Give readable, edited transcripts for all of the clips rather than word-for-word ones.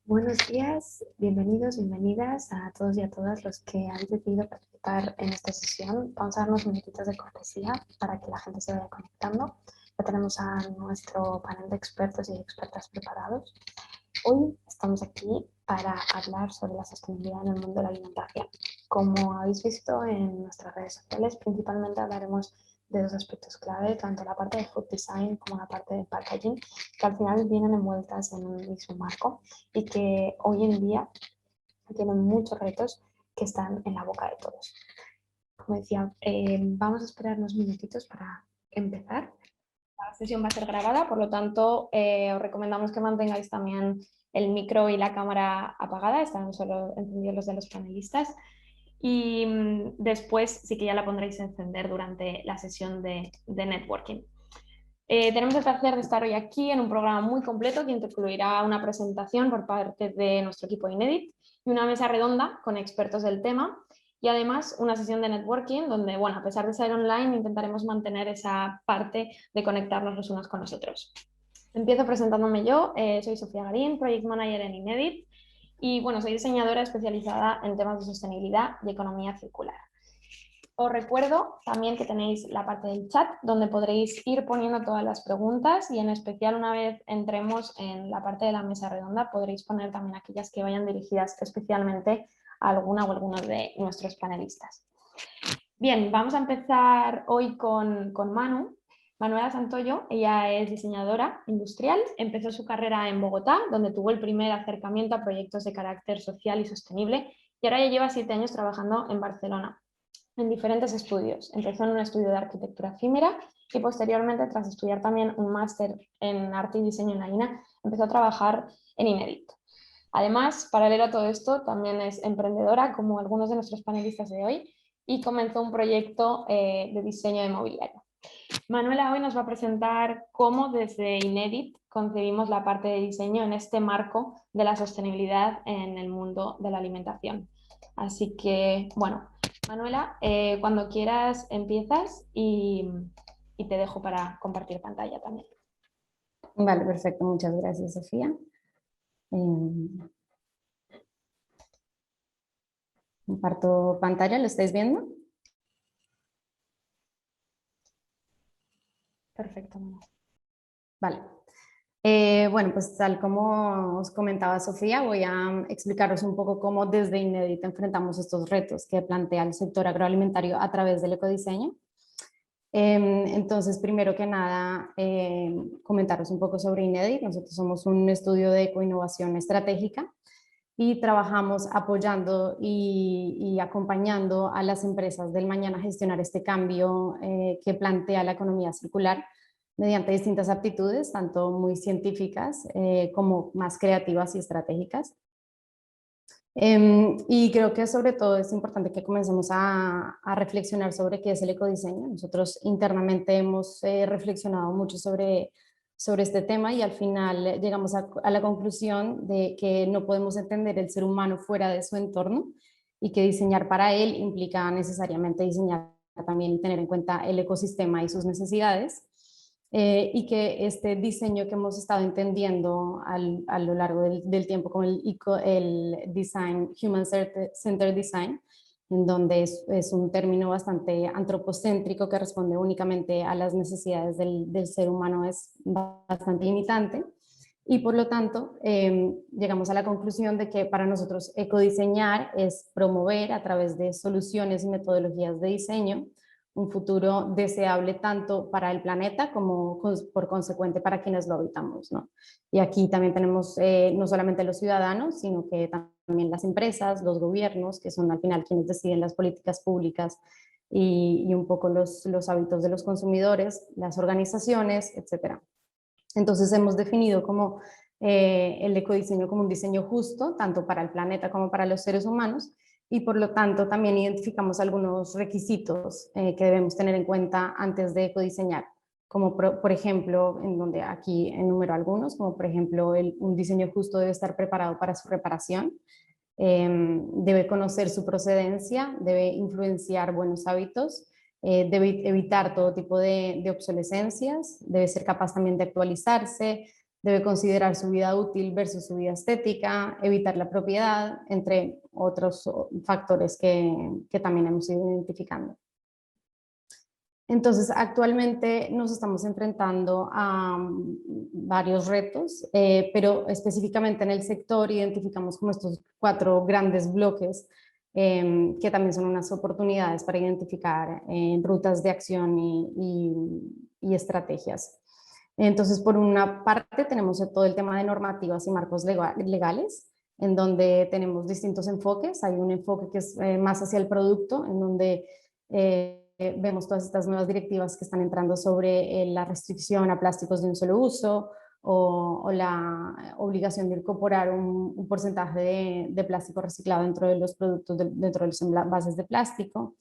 Buenos días, bienvenidos, bienvenidas a todos y a todas los que habéis decidido participar en esta sesión. Vamos a dar unos minutitos de cortesía para que la gente se vaya conectando. Ya tenemos a nuestro panel de expertos y expertas preparados. Hoy estamos aquí para hablar sobre la sostenibilidad en el mundo de la alimentación. Como habéis visto en nuestras redes sociales, principalmente hablaremos de dos aspectos clave, tanto la parte de food design como la parte de packaging, que al final vienen envueltas en un mismo marco y que hoy en día tienen muchos retos que están en la boca de todos. Como decía, vamos a esperar unos minutitos para empezar. La sesión va a ser grabada, por lo tanto, os recomendamos que mantengáis también el micro y la cámara apagada, están solo encendidos los de los panelistas. Y después sí que ya la pondréis a encender durante la sesión de networking. Tenemos el placer de estar hoy aquí en un programa muy completo que incluirá una presentación por parte de nuestro equipo Inedit y una mesa redonda con expertos del tema y además una sesión de networking donde, bueno, a pesar de ser online, intentaremos mantener esa parte de conectarnos los unos con los otros. Empiezo presentándome yo, soy Sofía Garín, Project Manager en Inedit y, bueno, soy diseñadora especializada en temas de sostenibilidad y economía circular. Os recuerdo también que tenéis la parte del chat donde podréis ir poniendo todas las preguntas y en especial una vez entremos en la parte de la mesa redonda podréis poner también aquellas que vayan dirigidas especialmente a alguna o algunos de nuestros panelistas. Bien, vamos a empezar hoy con Manu. Manuela Santoyo, ella es diseñadora industrial, empezó su carrera en Bogotá, donde tuvo el primer acercamiento a proyectos de carácter social y sostenible y ahora ya lleva 7 años trabajando en Barcelona en diferentes estudios. Empezó en un estudio de arquitectura efímera y posteriormente, tras estudiar también un máster en arte y diseño en la INA, empezó a trabajar en Inedit. Además, paralelo a todo esto, también es emprendedora, como algunos de nuestros panelistas de hoy, y comenzó un proyecto de diseño de mobiliario. Manuela hoy nos va a presentar cómo desde Inedit concebimos la parte de diseño en este marco de la sostenibilidad en el mundo de la alimentación. Así que, bueno, Manuela, cuando quieras empiezas y te dejo para compartir pantalla también. Vale, perfecto. Muchas gracias, Sofía. Comparto pantalla, ¿lo estáis viendo? Perfecto. Vale. Bueno, pues tal como os comentaba Sofía, voy a explicaros un poco cómo desde Inedit enfrentamos estos retos que plantea el sector agroalimentario a través del ecodiseño. Entonces, primero que nada, comentaros un poco sobre Inedit. Nosotros somos un estudio de ecoinnovación estratégica y trabajamos apoyando y acompañando a las empresas del mañana a gestionar este cambio que plantea la economía circular mediante distintas aptitudes, tanto muy científicas como más creativas y estratégicas. Y creo que sobre todo es importante que comencemos a reflexionar sobre qué es el ecodiseño. Nosotros internamente hemos reflexionado mucho sobre este tema y al final llegamos a la conclusión de que no podemos entender el ser humano fuera de su entorno y que diseñar para él implica necesariamente diseñar también y tener en cuenta el ecosistema y sus necesidades. Y que este diseño que hemos estado entendiendo a lo largo del tiempo como el design, Human Centered Design, en donde es un término bastante antropocéntrico que responde únicamente a las necesidades del ser humano, es bastante limitante. Y por lo tanto, llegamos a la conclusión de que para nosotros ecodiseñar es promover a través de soluciones y metodologías de diseño un futuro deseable tanto para el planeta como por consecuente para quienes lo habitamos, ¿no? Y aquí también tenemos no solamente los ciudadanos, sino que también las empresas, los gobiernos, que son al final quienes deciden las políticas públicas y un poco los hábitos de los consumidores, las organizaciones, etcétera. Entonces hemos definido como el ecodiseño como un diseño justo, tanto para el planeta como para los seres humanos, y por lo tanto también identificamos algunos requisitos que debemos tener en cuenta antes de ecodiseñar, como por ejemplo, en donde aquí enumero algunos, como por ejemplo un diseño justo debe estar preparado para su reparación, debe conocer su procedencia, debe influenciar buenos hábitos, debe evitar todo tipo de obsolescencias, debe ser capaz también de actualizarse, debe considerar su vida útil versus su vida estética, evitar la propiedad, entre otros factores que también hemos ido identificando. Entonces, actualmente nos estamos enfrentando a varios retos, pero específicamente en el sector identificamos como estos 4 grandes bloques que también son unas oportunidades para identificar rutas de acción y estrategias. Entonces, por una parte tenemos todo el tema de normativas y marcos legales, en donde tenemos distintos enfoques. Hay un enfoque que es más hacia el producto, en donde vemos todas estas nuevas directivas que están entrando sobre la restricción a plásticos de un solo uso o la obligación de incorporar un porcentaje de plástico reciclado dentro de los productos, dentro de los envases de plástico.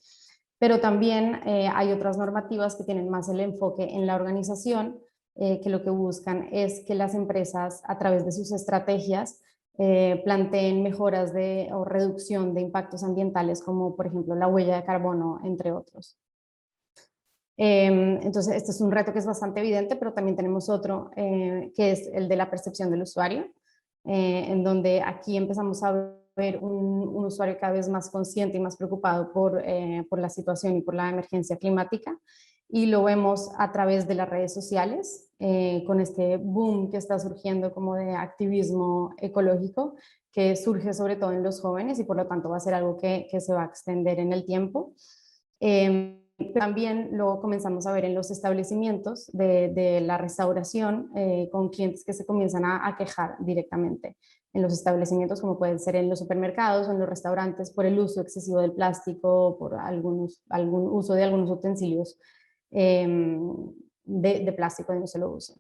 Pero también hay otras normativas que tienen más el enfoque en la organización, que lo que buscan es que las empresas, a través de sus estrategias, planteen mejoras o reducción de impactos ambientales, como por ejemplo la huella de carbono, entre otros. Entonces, este es un reto que es bastante evidente, pero también tenemos otro, que es el de la percepción del usuario, en donde aquí empezamos a ver un usuario cada vez más consciente y más preocupado por la situación y por la emergencia climática, y lo vemos a través de las redes sociales, con este boom que está surgiendo como de activismo ecológico, que surge sobre todo en los jóvenes y por lo tanto va a ser algo que se va a extender en el tiempo. También lo comenzamos a ver en los establecimientos de la restauración, con clientes que se comienzan a quejar directamente en los establecimientos, como pueden ser en los supermercados o en los restaurantes, por el uso excesivo del plástico, por algún uso de algunos utensilios de plástico de un solo uso.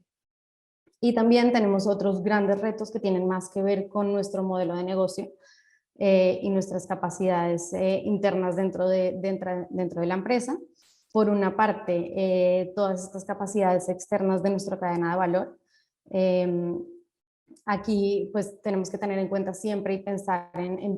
Y también tenemos otros grandes retos que tienen más que ver con nuestro modelo de negocio y nuestras capacidades internas dentro de la empresa. Por una parte, todas estas capacidades externas de nuestra cadena de valor. Aquí pues tenemos que tener en cuenta siempre y pensar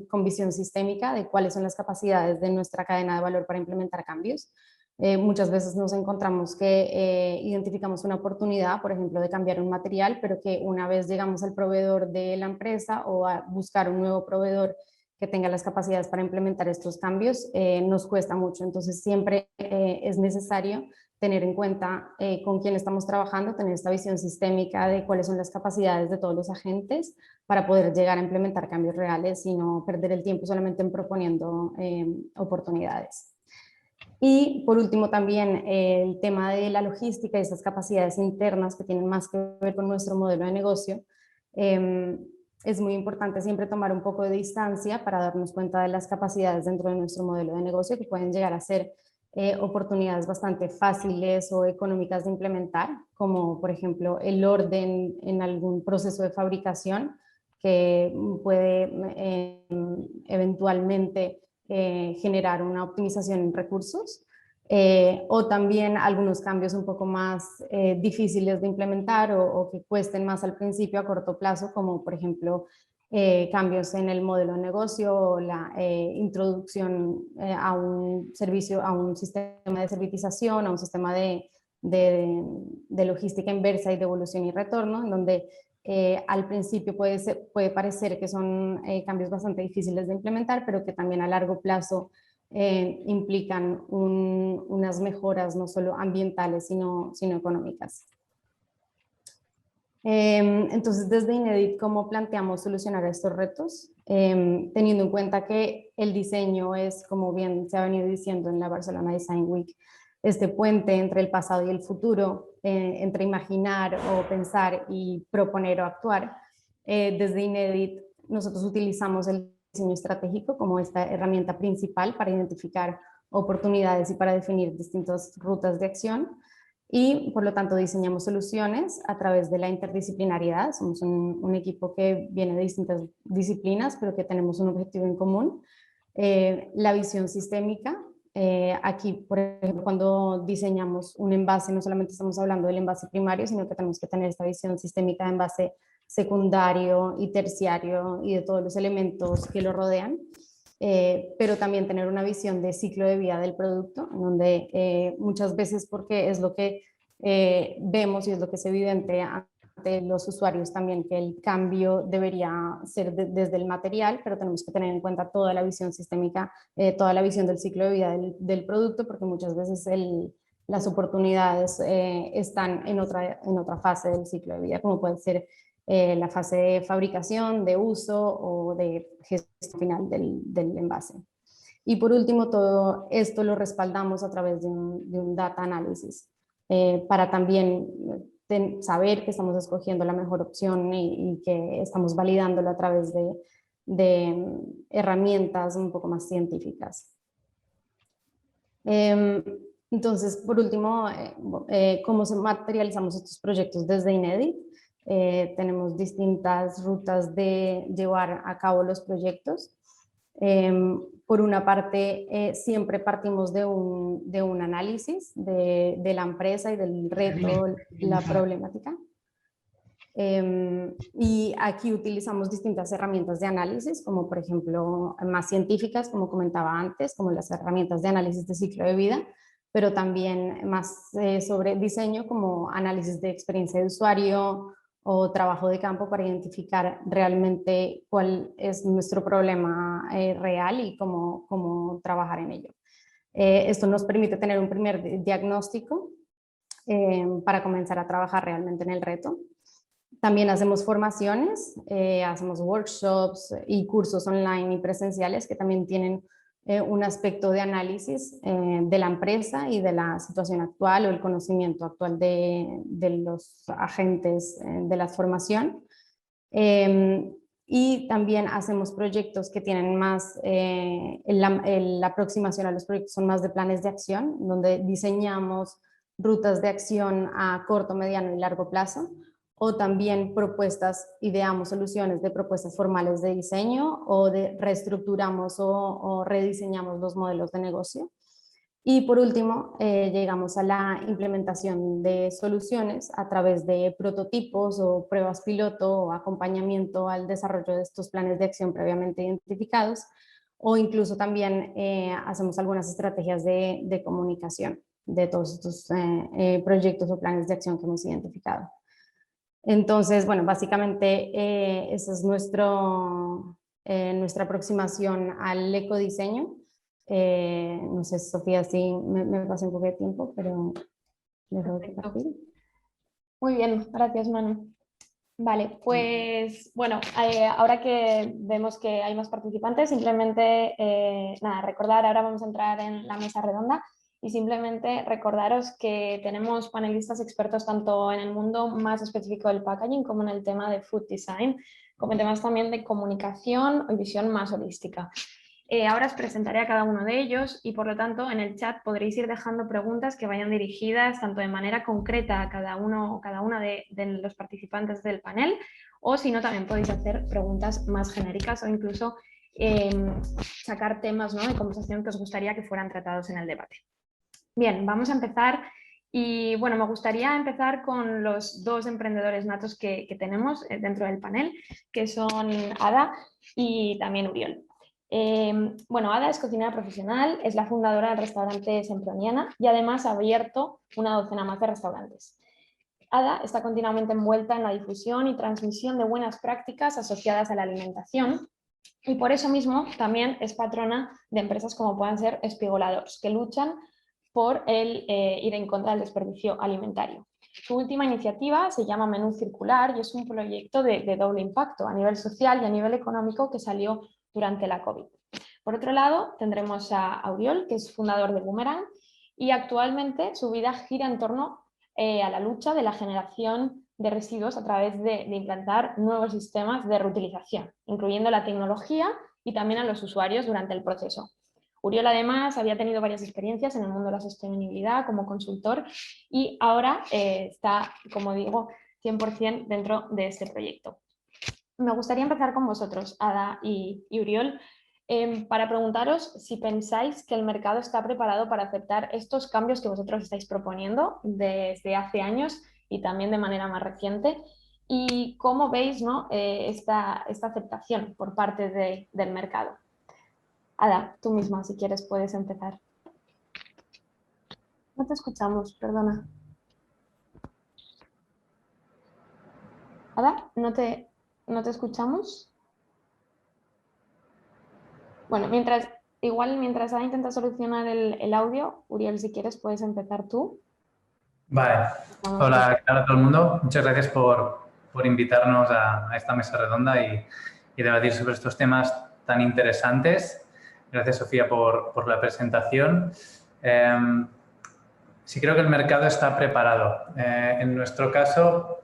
con visión sistémica de cuáles son las capacidades de nuestra cadena de valor para implementar cambios. Muchas veces nos encontramos que identificamos una oportunidad, por ejemplo, de cambiar un material, pero que una vez llegamos al proveedor de la empresa o a buscar un nuevo proveedor que tenga las capacidades para implementar estos cambios, nos cuesta mucho. Entonces siempre es necesario tener en cuenta con quién estamos trabajando, tener esta visión sistémica de cuáles son las capacidades de todos los agentes para poder llegar a implementar cambios reales y no perder el tiempo solamente en proponiendo oportunidades. Y por último también el tema de la logística y esas capacidades internas que tienen más que ver con nuestro modelo de negocio. Es muy importante siempre tomar un poco de distancia para darnos cuenta de las capacidades dentro de nuestro modelo de negocio que pueden llegar a ser oportunidades bastante fáciles o económicas de implementar, como por ejemplo el orden en algún proceso de fabricación que puede eventualmente generar una optimización en recursos, o también algunos cambios un poco más difíciles de implementar o que cuesten más al principio a corto plazo, como por ejemplo cambios en el modelo de negocio o la introducción a un servicio, a un sistema de servitización, a un sistema de logística inversa y devolución y retorno, en donde al principio puede parecer que son cambios bastante difíciles de implementar, pero que también a largo plazo implican unas mejoras no solo ambientales, sino económicas. Entonces, desde INEDIT, ¿cómo planteamos solucionar estos retos? Teniendo en cuenta que el diseño es, como bien se ha venido diciendo en la Barcelona Design Week, este puente entre el pasado y el futuro, entre imaginar o pensar y proponer o actuar. Desde INEDIT, nosotros utilizamos el diseño estratégico como esta herramienta principal para identificar oportunidades y para definir distintas rutas de acción. Y por lo tanto diseñamos soluciones a través de la interdisciplinariedad. Somos un equipo que viene de distintas disciplinas, pero que tenemos un objetivo en común. La visión sistémica. Aquí, por ejemplo, cuando diseñamos un envase, no solamente estamos hablando del envase primario, sino que tenemos que tener esta visión sistémica de envase secundario y terciario y de todos los elementos que lo rodean. Pero también tener una visión de ciclo de vida del producto, en donde muchas veces, porque es lo que vemos y es lo que es evidente los usuarios también que el cambio debería ser desde el material, pero tenemos que tener en cuenta toda la visión sistémica, toda la visión del ciclo de vida del producto, porque muchas veces las oportunidades están en otra fase del ciclo de vida, como puede ser la fase de fabricación, de uso o de gestión final del envase. Y por último, todo esto lo respaldamos a través de un data análisis para también saber que estamos escogiendo la mejor opción y que estamos validándolo a través de herramientas un poco más científicas. Entonces, por último, ¿cómo materializamos estos proyectos desde INEDI? Tenemos distintas rutas de llevar a cabo los proyectos. Por una parte, siempre partimos de un análisis de la empresa y del reto, la problemática. Y aquí utilizamos distintas herramientas de análisis, como por ejemplo más científicas, como comentaba antes, como las herramientas de análisis de ciclo de vida, pero también más sobre diseño, como análisis de experiencia de usuario o trabajo de campo para identificar realmente cuál es nuestro problema real y cómo trabajar en ello. Esto nos permite tener un primer diagnóstico para comenzar a trabajar realmente en el reto. También hacemos formaciones, hacemos workshops y cursos online y presenciales que también tienen un aspecto de análisis de la empresa y de la situación actual o el conocimiento actual de los agentes de la formación. Y también hacemos proyectos que tienen más, la aproximación a los proyectos son más de planes de acción, donde diseñamos rutas de acción a corto, mediano y largo plazo, o también propuestas, ideamos soluciones de propuestas formales de diseño o reestructuramos o rediseñamos los modelos de negocio. Y por último, llegamos a la implementación de soluciones a través de prototipos o pruebas piloto o acompañamiento al desarrollo de estos planes de acción previamente identificados, o incluso también hacemos algunas estrategias de comunicación de todos estos proyectos o planes de acción que hemos identificado. Entonces, bueno, básicamente esa es nuestra aproximación al ecodiseño. No sé, Sofía, si me pasé un poco de tiempo, pero dejo de compartir. Muy bien, gracias, Manu. Vale, pues bueno, ahora que vemos que hay más participantes, simplemente nada, recordar, ahora vamos a entrar en la mesa redonda y simplemente recordaros que tenemos panelistas expertos tanto en el mundo más específico del packaging como en el tema de food design, como temas también de comunicación y visión más holística. Ahora os presentaré a cada uno de ellos y por lo tanto en el chat podréis ir dejando preguntas que vayan dirigidas tanto de manera concreta a cada uno o cada una de los participantes del panel, o si no también podéis hacer preguntas más genéricas o incluso sacar temas, ¿no?, de conversación que os gustaría que fueran tratados en el debate. Bien, vamos a empezar y bueno, me gustaría empezar con los dos emprendedores natos que tenemos dentro del panel, que son Ada y también Uriol. Bueno, Ada es cocinera profesional, es la fundadora del restaurante Semproniana y además ha abierto una docena más de restaurantes. Ada está continuamente envuelta en la difusión y transmisión de buenas prácticas asociadas a la alimentación y por eso mismo también es patrona de empresas como puedan ser Espigoladors, que luchan por ir en contra del desperdicio alimentario. Su última iniciativa se llama Menú Circular y es un proyecto de doble impacto a nivel social y a nivel económico que salió durante la COVID. Por otro lado, tendremos a Auriol, que es fundador de Boomerang, y actualmente su vida gira en torno a la lucha de la generación de residuos a través de implantar nuevos sistemas de reutilización, incluyendo la tecnología y también a los usuarios durante el proceso. Uriol además había tenido varias experiencias en el mundo de la sostenibilidad como consultor y ahora está, como digo, 100% dentro de este proyecto. Me gustaría empezar con vosotros, Ada y Uriol, para preguntaros si pensáis que el mercado está preparado para aceptar estos cambios que vosotros estáis proponiendo desde hace años y también de manera más reciente, y cómo veis, ¿no?, esta aceptación por parte del mercado. Ada, tú misma, si quieres, puedes empezar. No te escuchamos, perdona. Ada, ¿no te escuchamos? Bueno, mientras Ada intenta solucionar el audio, Uriel, si quieres puedes empezar tú. Vale. Hola, ¿qué tal a todo el mundo? Muchas gracias por invitarnos a esta mesa redonda y debatir sobre estos temas tan interesantes. Gracias, Sofía, por la presentación. Sí creo que el mercado está preparado. En nuestro caso,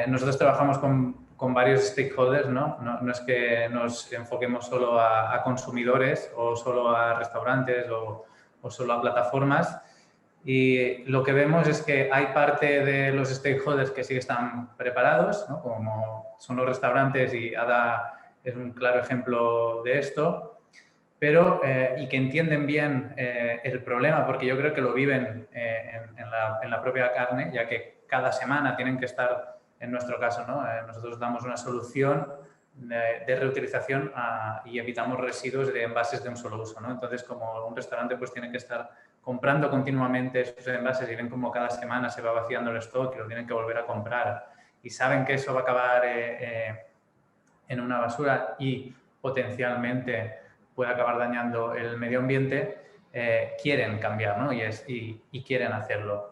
nosotros trabajamos con varios stakeholders, ¿no? No es que nos enfoquemos solo a consumidores o solo a restaurantes o solo a plataformas. Y lo que vemos es que hay parte de los stakeholders que sí están preparados, ¿no? Como son los restaurantes, y Ada es un claro ejemplo de esto, pero y que entienden bien el problema, porque yo creo que lo viven en la propia carne, ya que cada semana tienen que estar, en nuestro caso, ¿no? Nosotros damos una solución de reutilización y evitamos residuos de envases de un solo uso, ¿no? Entonces, como un restaurante pues tiene que estar comprando continuamente esos envases y ven como cada semana se va vaciando el stock y lo tienen que volver a comprar y saben que eso va a acabar en una basura y potencialmente puede acabar dañando el medio ambiente, quieren cambiar, ¿no? y quieren hacerlo.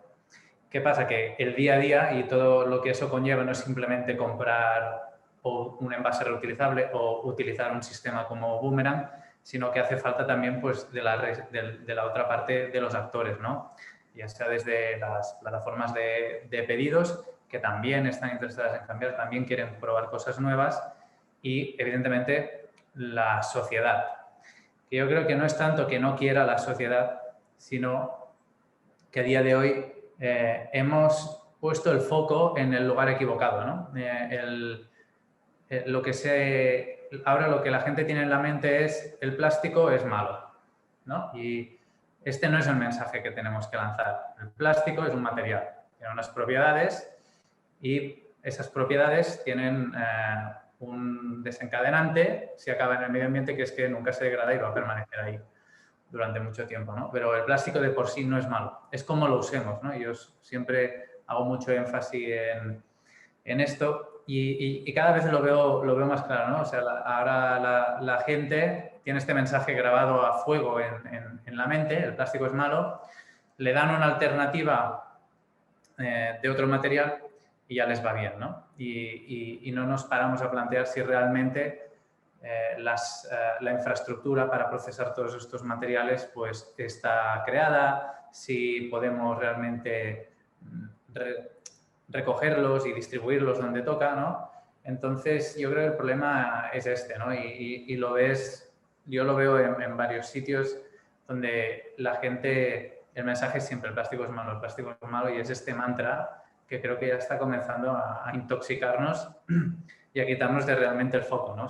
¿Qué pasa? Que el día a día y todo lo que eso conlleva no es simplemente comprar un envase reutilizable o utilizar un sistema como Boomerang, sino que hace falta también pues, de la otra parte de los actores, ¿no? Ya sea desde las plataformas de pedidos, que también están interesadas en cambiar, también quieren probar cosas nuevas, y evidentemente la sociedad. Que yo creo que no es tanto que no quiera la sociedad, sino que a día de hoy hemos puesto el foco en el lugar equivocado, ¿no? Ahora lo que la gente tiene en la mente es el plástico es malo, ¿no? Y este no es el mensaje que tenemos que lanzar. El plástico es un material, tiene unas propiedades y esas propiedades tienen un desencadenante si acaba en el medio ambiente, que es que nunca se degrada y va a permanecer ahí durante mucho tiempo, ¿no? Pero el plástico de por sí no es malo, es como lo usemos, ¿no? Yo siempre hago mucho énfasis en esto y cada vez lo veo más claro, ¿no? O sea, ahora la gente tiene este mensaje grabado a fuego en la mente, el plástico es malo, le dan una alternativa de otro material y ya les va bien, ¿no? Y no nos paramos a plantear si realmente la infraestructura para procesar todos estos materiales pues está creada, si podemos realmente recogerlos y distribuirlos donde toca, ¿no? Entonces, yo creo que el problema es este, ¿no? Y lo ves, yo lo veo en varios sitios donde la gente, el mensaje es siempre el plástico es malo, el plástico es malo, y es este mantra que creo que ya está comenzando a intoxicarnos y a quitarnos de realmente el foco, ¿no?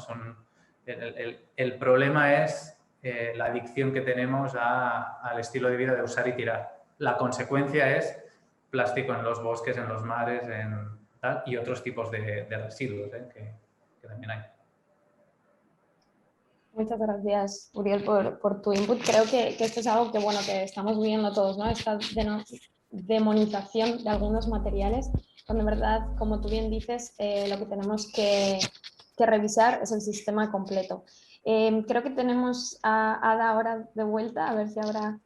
El problema es la adicción que tenemos al estilo de vida de usar y tirar. La consecuencia es plástico en los bosques, en los mares, y otros tipos de residuos que también hay. Muchas gracias, Uriel, por tu input. Creo que esto es algo que, bueno, que estamos viviendo todos, ¿no? Esta demonización de algunos materiales, cuando en verdad, como tú bien dices, lo que tenemos que revisar es el sistema completo. Creo que tenemos a Ada ahora de vuelta, a ver si ahora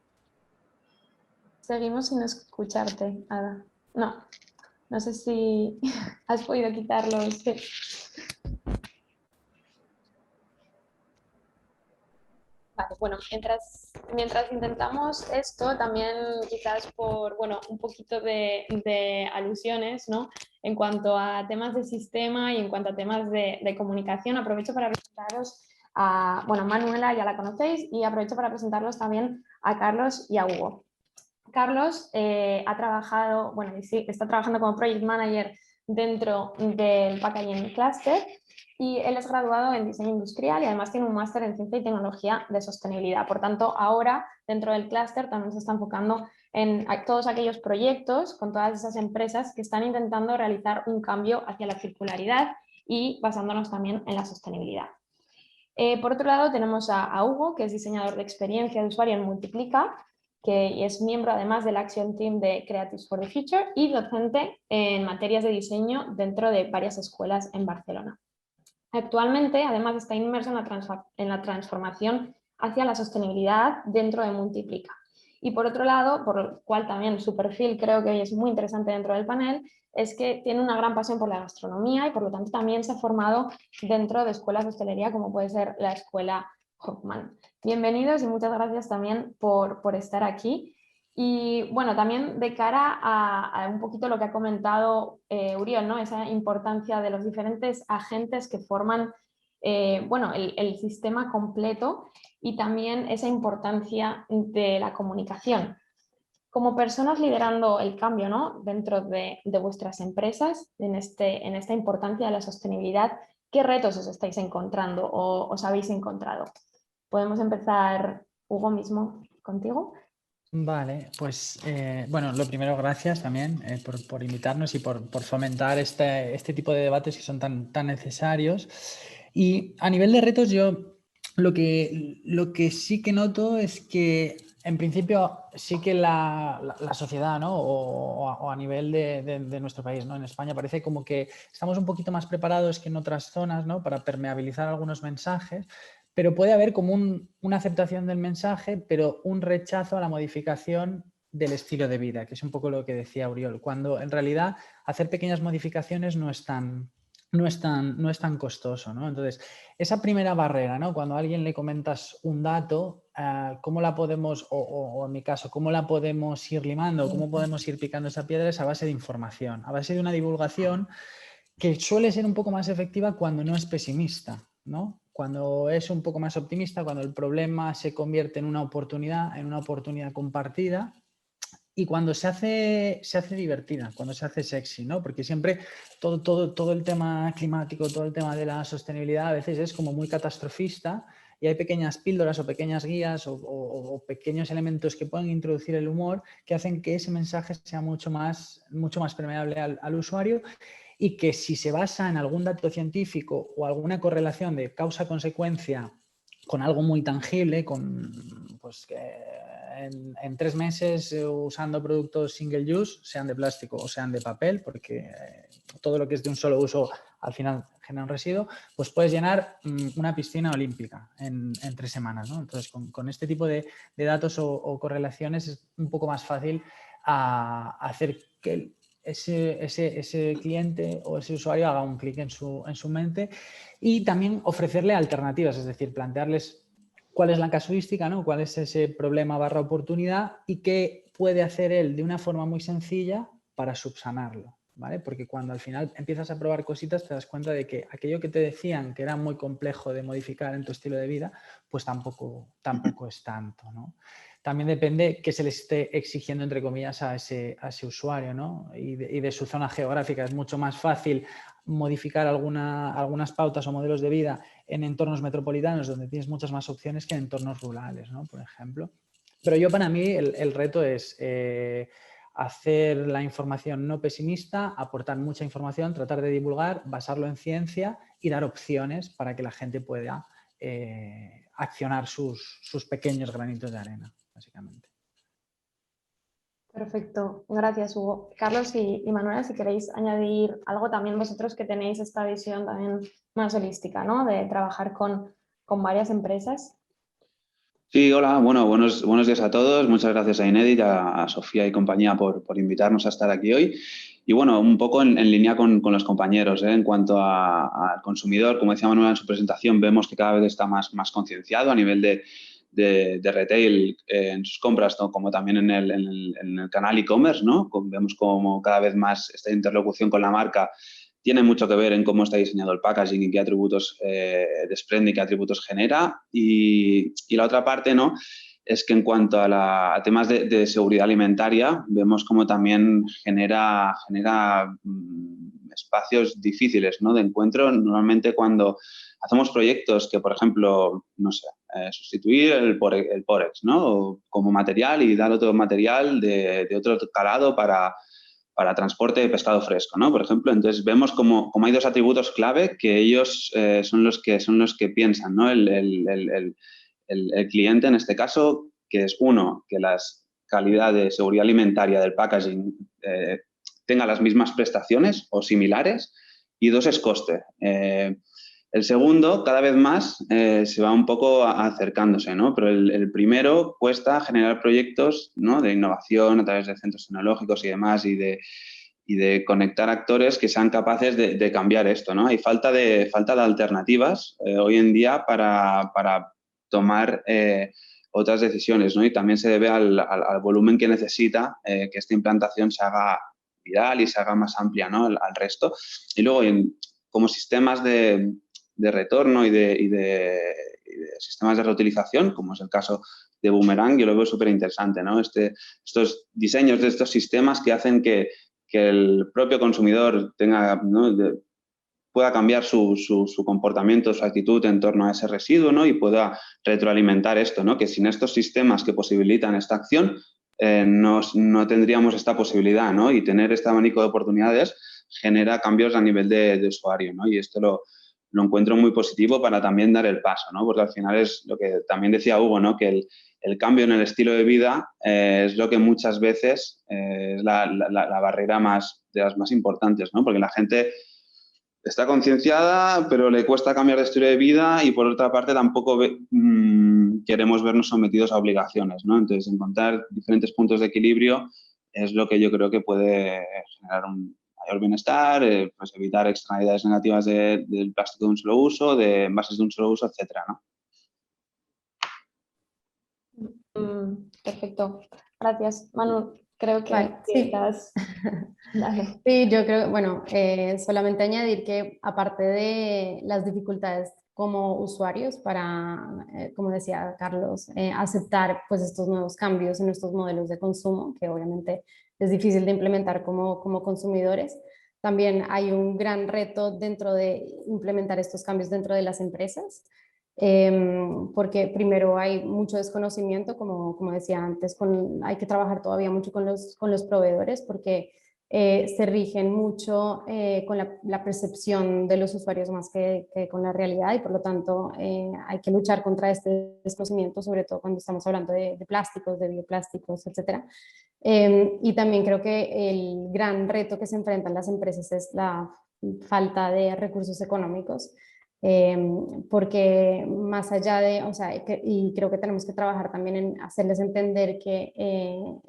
seguimos sin escucharte, Ada. No sé si has podido quitarlo. Vale, bueno, mientras intentamos esto, también quizás por, bueno, un poquito de alusiones, ¿no? En cuanto a temas de sistema y en cuanto a temas de comunicación, aprovecho para presentaros a, bueno, Manuela ya la conocéis, y aprovecho para presentarlos también a Carlos y a Hugo. Carlos ha trabajado, bueno, sí, está trabajando como Project Manager dentro del Packaging Cluster, y él es graduado en diseño industrial y además tiene un máster en ciencia y tecnología de sostenibilidad. Por tanto, ahora dentro del clúster también se está enfocando en todos aquellos proyectos con todas esas empresas que están intentando realizar un cambio hacia la circularidad y basándonos también en la sostenibilidad. Por otro lado tenemos a Hugo, que es diseñador de experiencia de usuario en Multiplica, que es miembro además del Action Team de Creatives for the Future y docente en materias de diseño dentro de varias escuelas en Barcelona. Actualmente, además, está inmerso en la transformación hacia la sostenibilidad dentro de Multiplica. Y por otro lado, por lo cual también su perfil creo que hoy es muy interesante dentro del panel, es que tiene una gran pasión por la gastronomía y por lo tanto también se ha formado dentro de escuelas de hostelería como puede ser la Escuela Hoffman. Bienvenidos y muchas gracias también por estar aquí. Y bueno, también de cara a un poquito lo que ha comentado Uriol, ¿no? Esa importancia de los diferentes agentes que forman bueno, el sistema completo y también esa importancia de la comunicación. Como personas liderando el cambio, ¿no? Dentro de vuestras empresas, en esta importancia de la sostenibilidad, ¿qué retos os estáis encontrando o os habéis encontrado? Podemos empezar, Hugo, mismo contigo. Vale, pues bueno, lo primero, gracias también por invitarnos y por fomentar este tipo de debates que son tan necesarios. Y a nivel de retos, yo lo que sí que noto es que en principio sí que la sociedad, ¿no? o a nivel de nuestro país, ¿no? En España parece como que estamos un poquito más preparados que en otras zonas, ¿no? Para permeabilizar algunos mensajes. Pero puede haber como una aceptación del mensaje, pero un rechazo a la modificación del estilo de vida, que es un poco lo que decía Uriol, cuando en realidad hacer pequeñas modificaciones no es tan costoso, ¿no? Entonces, esa primera barrera, ¿no? Cuando a alguien le comentas un dato, ¿cómo la podemos, o en mi caso, cómo la podemos ir limando, cómo podemos ir picando esa piedra? Es a base de información, a base de una divulgación que suele ser un poco más efectiva cuando no es pesimista, ¿no? Cuando es un poco más optimista, cuando el problema se convierte en una oportunidad compartida y cuando se hace divertida, cuando se hace sexy, ¿no? Porque siempre todo el tema climático, todo el tema de la sostenibilidad a veces es como muy catastrofista y hay pequeñas píldoras o pequeñas guías o pequeños elementos que pueden introducir el humor que hacen que ese mensaje sea mucho más permeable al usuario y que si se basa en algún dato científico o alguna correlación de causa-consecuencia con algo muy tangible, pues que en 3 meses usando productos single use, sean de plástico o sean de papel, porque todo lo que es de un solo uso al final genera un residuo, pues puedes llenar una piscina olímpica en 3 semanas, ¿no? Entonces, con este tipo de datos o correlaciones es un poco más fácil hacer que ese cliente o ese usuario haga un clic en su mente y también ofrecerle alternativas, es decir, plantearles cuál es la casuística, ¿no? Cuál es ese problema / oportunidad y qué puede hacer él de una forma muy sencilla para subsanarlo, ¿vale? Porque cuando al final empiezas a probar cositas te das cuenta de que aquello que te decían que era muy complejo de modificar en tu estilo de vida, pues tampoco es tanto, ¿no? También depende qué se le esté exigiendo, entre comillas, a ese usuario, ¿no? Y de su zona geográfica. Es mucho más fácil modificar algunas pautas o modelos de vida en entornos metropolitanos donde tienes muchas más opciones que en entornos rurales, ¿no? Por ejemplo. Pero para mí el reto es hacer la información no pesimista, aportar mucha información, tratar de divulgar, basarlo en ciencia y dar opciones para que la gente pueda accionar sus pequeños granitos de arena, básicamente. Perfecto, gracias Hugo. Carlos y Manuela, si queréis añadir algo también vosotros que tenéis esta visión también más holística, ¿no? De trabajar con varias empresas. Sí, hola, bueno, buenos días a todos. Muchas gracias a Inedit, a Sofía y compañía por invitarnos a estar aquí hoy. Y bueno, un poco en línea con los compañeros, en cuanto al consumidor, como decía Manuela en su presentación, vemos que cada vez está más concienciado a nivel de retail en sus compras, ¿no? Como también en el canal e-commerce, ¿no? Vemos como cada vez más esta interlocución con la marca tiene mucho que ver en cómo está diseñado el packaging y qué atributos desprende y qué atributos genera. Y la otra parte, ¿no?, es que en cuanto a temas de seguridad alimentaria, vemos cómo también genera espacios difíciles, ¿no?, de encuentro. Normalmente cuando hacemos proyectos que, por ejemplo, no sé, sustituir el Porex, ¿no?, como material y dar otro material de otro calado para transporte de pescado fresco, ¿no? Por ejemplo, entonces vemos como hay 2 atributos clave que ellos son los que piensan, ¿no? El cliente en este caso, que es uno, que las calidad, de seguridad alimentaria del packaging tenga las mismas prestaciones o similares, y 2 es coste. El segundo, cada vez más, se va un poco acercándose, ¿no? Pero el primero cuesta generar proyectos, ¿no?, de innovación a través de centros tecnológicos y demás, y de conectar actores que sean capaces de cambiar esto, ¿no? Hay falta de alternativas hoy en día para tomar otras decisiones, ¿no? Y también se debe al volumen que necesita que esta implantación se haga viral y se haga más amplia, ¿no?, al resto. Y luego, como sistemas de retorno y de sistemas de reutilización, como es el caso de Boomerang, yo lo veo súper interesante, ¿no? Estos diseños de estos sistemas que hacen que el propio consumidor tenga, ¿no?, pueda cambiar su comportamiento, su actitud en torno a ese residuo, ¿no?, y pueda retroalimentar esto, ¿no? Que sin estos sistemas que posibilitan esta acción no tendríamos esta posibilidad, ¿no? Y tener este abanico de oportunidades genera cambios a nivel de usuario, ¿no? Y esto lo encuentro muy positivo para también dar el paso, ¿no? Porque al final es lo que también decía Hugo, ¿no?, que el cambio en el estilo de vida es lo que muchas veces es la barrera de las más importantes, ¿no? Porque la gente está concienciada, pero le cuesta cambiar de estilo de vida, y por otra parte tampoco queremos vernos sometidos a obligaciones, ¿no? Entonces, encontrar diferentes puntos de equilibrio es lo que yo creo que puede generar un mayor bienestar, pues evitar externalidades negativas del plástico de un solo uso, de envases de un solo uso, etcétera, ¿no? Perfecto. Gracias. Manu, creo que Vale, sí. estás... Dale. Sí, yo creo, bueno, solamente añadir que aparte de las dificultades como usuarios para, como decía Carlos, aceptar pues estos nuevos cambios en nuestros modelos de consumo, que obviamente es difícil de implementar como consumidores, también hay un gran reto dentro de implementar estos cambios dentro de las empresas. Porque primero hay mucho desconocimiento, como decía antes, hay que trabajar todavía mucho con los proveedores, porque se rigen mucho con la percepción de los usuarios más que con la realidad, y por lo tanto hay que luchar contra este desconocimiento, sobre todo cuando estamos hablando de plásticos, de bioplásticos, etc. Y también creo que el gran reto que se enfrentan las empresas es la falta de recursos económicos, porque más allá de, o sea, y creo que tenemos que trabajar también en hacerles entender que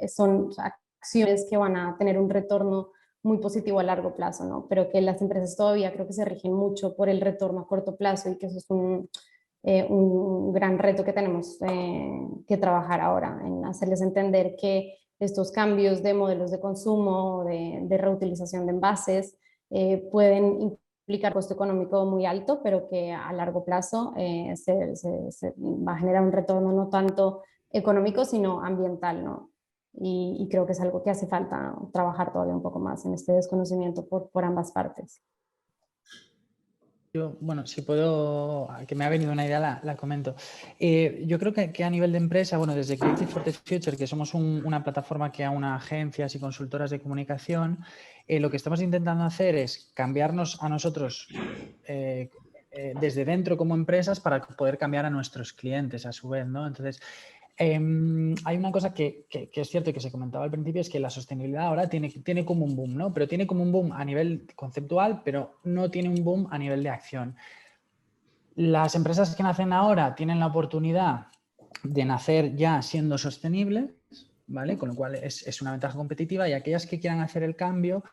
son acciones que van a tener un retorno muy positivo a largo plazo, ¿no? Pero que las empresas todavía creo que se rigen mucho por el retorno a corto plazo, y que eso es un gran reto que tenemos que trabajar ahora, en hacerles entender que estos cambios de modelos de consumo, de reutilización de envases, pueden implicar costo económico muy alto, pero que a largo plazo se va a generar un retorno no tanto económico, sino ambiental, ¿no? Y creo que es algo que hace falta trabajar todavía un poco más en este desconocimiento por ambas partes. Yo, bueno, si puedo, que me ha venido una idea, la comento. Yo creo que a nivel de empresa, bueno, desde Creative for the Future, que somos una plataforma que aúna agencias y consultoras de comunicación, lo que estamos intentando hacer es cambiarnos a nosotros desde dentro como empresas para poder cambiar a nuestros clientes a su vez, ¿no? Entonces, hay una cosa que es cierto y que se comentaba al principio, es que la sostenibilidad ahora tiene como un boom, ¿no? Pero tiene como un boom a nivel conceptual, pero no tiene un boom a nivel de acción. Las empresas que nacen ahora tienen la oportunidad de nacer ya siendo sostenibles, ¿vale? Con lo cual es una ventaja competitiva, y aquellas que quieran hacer el cambio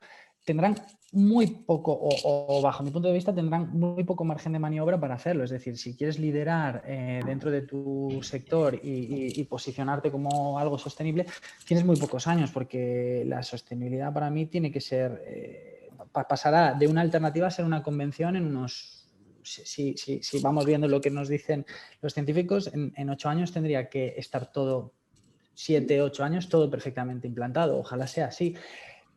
tendrán muy poco, o bajo mi punto de vista, tendrán muy poco margen de maniobra para hacerlo. Es decir, si quieres liderar dentro de tu sector y posicionarte como algo sostenible, tienes muy pocos años, porque la sostenibilidad para mí tiene que ser, pasará de una alternativa a ser una convención en unos... Si vamos viendo lo que nos dicen los científicos, en 8 años tendría que estar todo, 7, 8 años, todo perfectamente implantado. Ojalá sea así.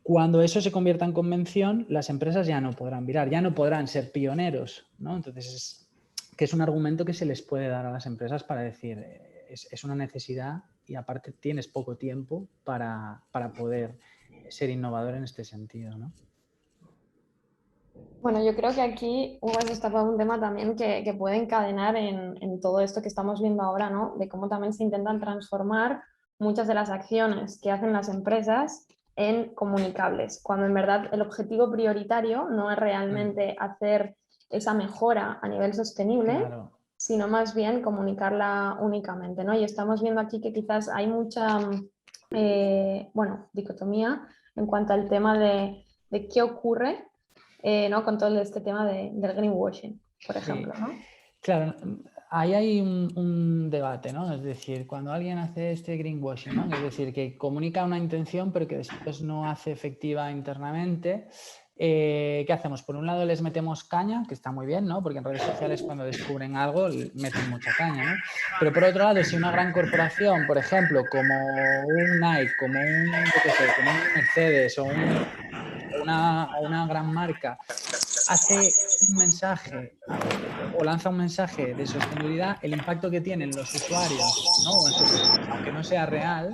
Cuando eso se convierta en convención, las empresas ya no podrán virar, ya no podrán ser pioneros, ¿no? Entonces, que es un argumento que se les puede dar a las empresas para decir, es una necesidad, y aparte tienes poco tiempo para poder ser innovador en este sentido, ¿no? Bueno, yo creo que aquí hemos destapado un tema también que puede encadenar en todo esto que estamos viendo ahora, ¿no? De cómo también se intentan transformar muchas de las acciones que hacen las empresas en comunicables, cuando en verdad el objetivo prioritario no es realmente hacer esa mejora a nivel sostenible, Claro. sino más bien comunicarla únicamente, ¿no? Y estamos viendo aquí que quizás hay mucha dicotomía en cuanto al tema de qué ocurre ¿no? Con todo este tema del greenwashing, por ejemplo, ¿no? Claro, ahí hay un debate, ¿no? Es decir, cuando alguien hace este greenwashing, ¿no? Es decir, que comunica una intención pero que después no hace efectiva internamente, ¿qué hacemos? Por un lado les metemos caña, que está muy bien, ¿no? Porque en redes sociales cuando descubren algo meten mucha caña, ¿no? Pero por otro lado, si una gran corporación, por ejemplo, como un Nike, como yo qué sé, como un Mercedes o una gran marca, hace un mensaje o lanza un mensaje de sostenibilidad, el impacto que tienen los usuarios, ¿no? O en sus empresas, aunque no sea real,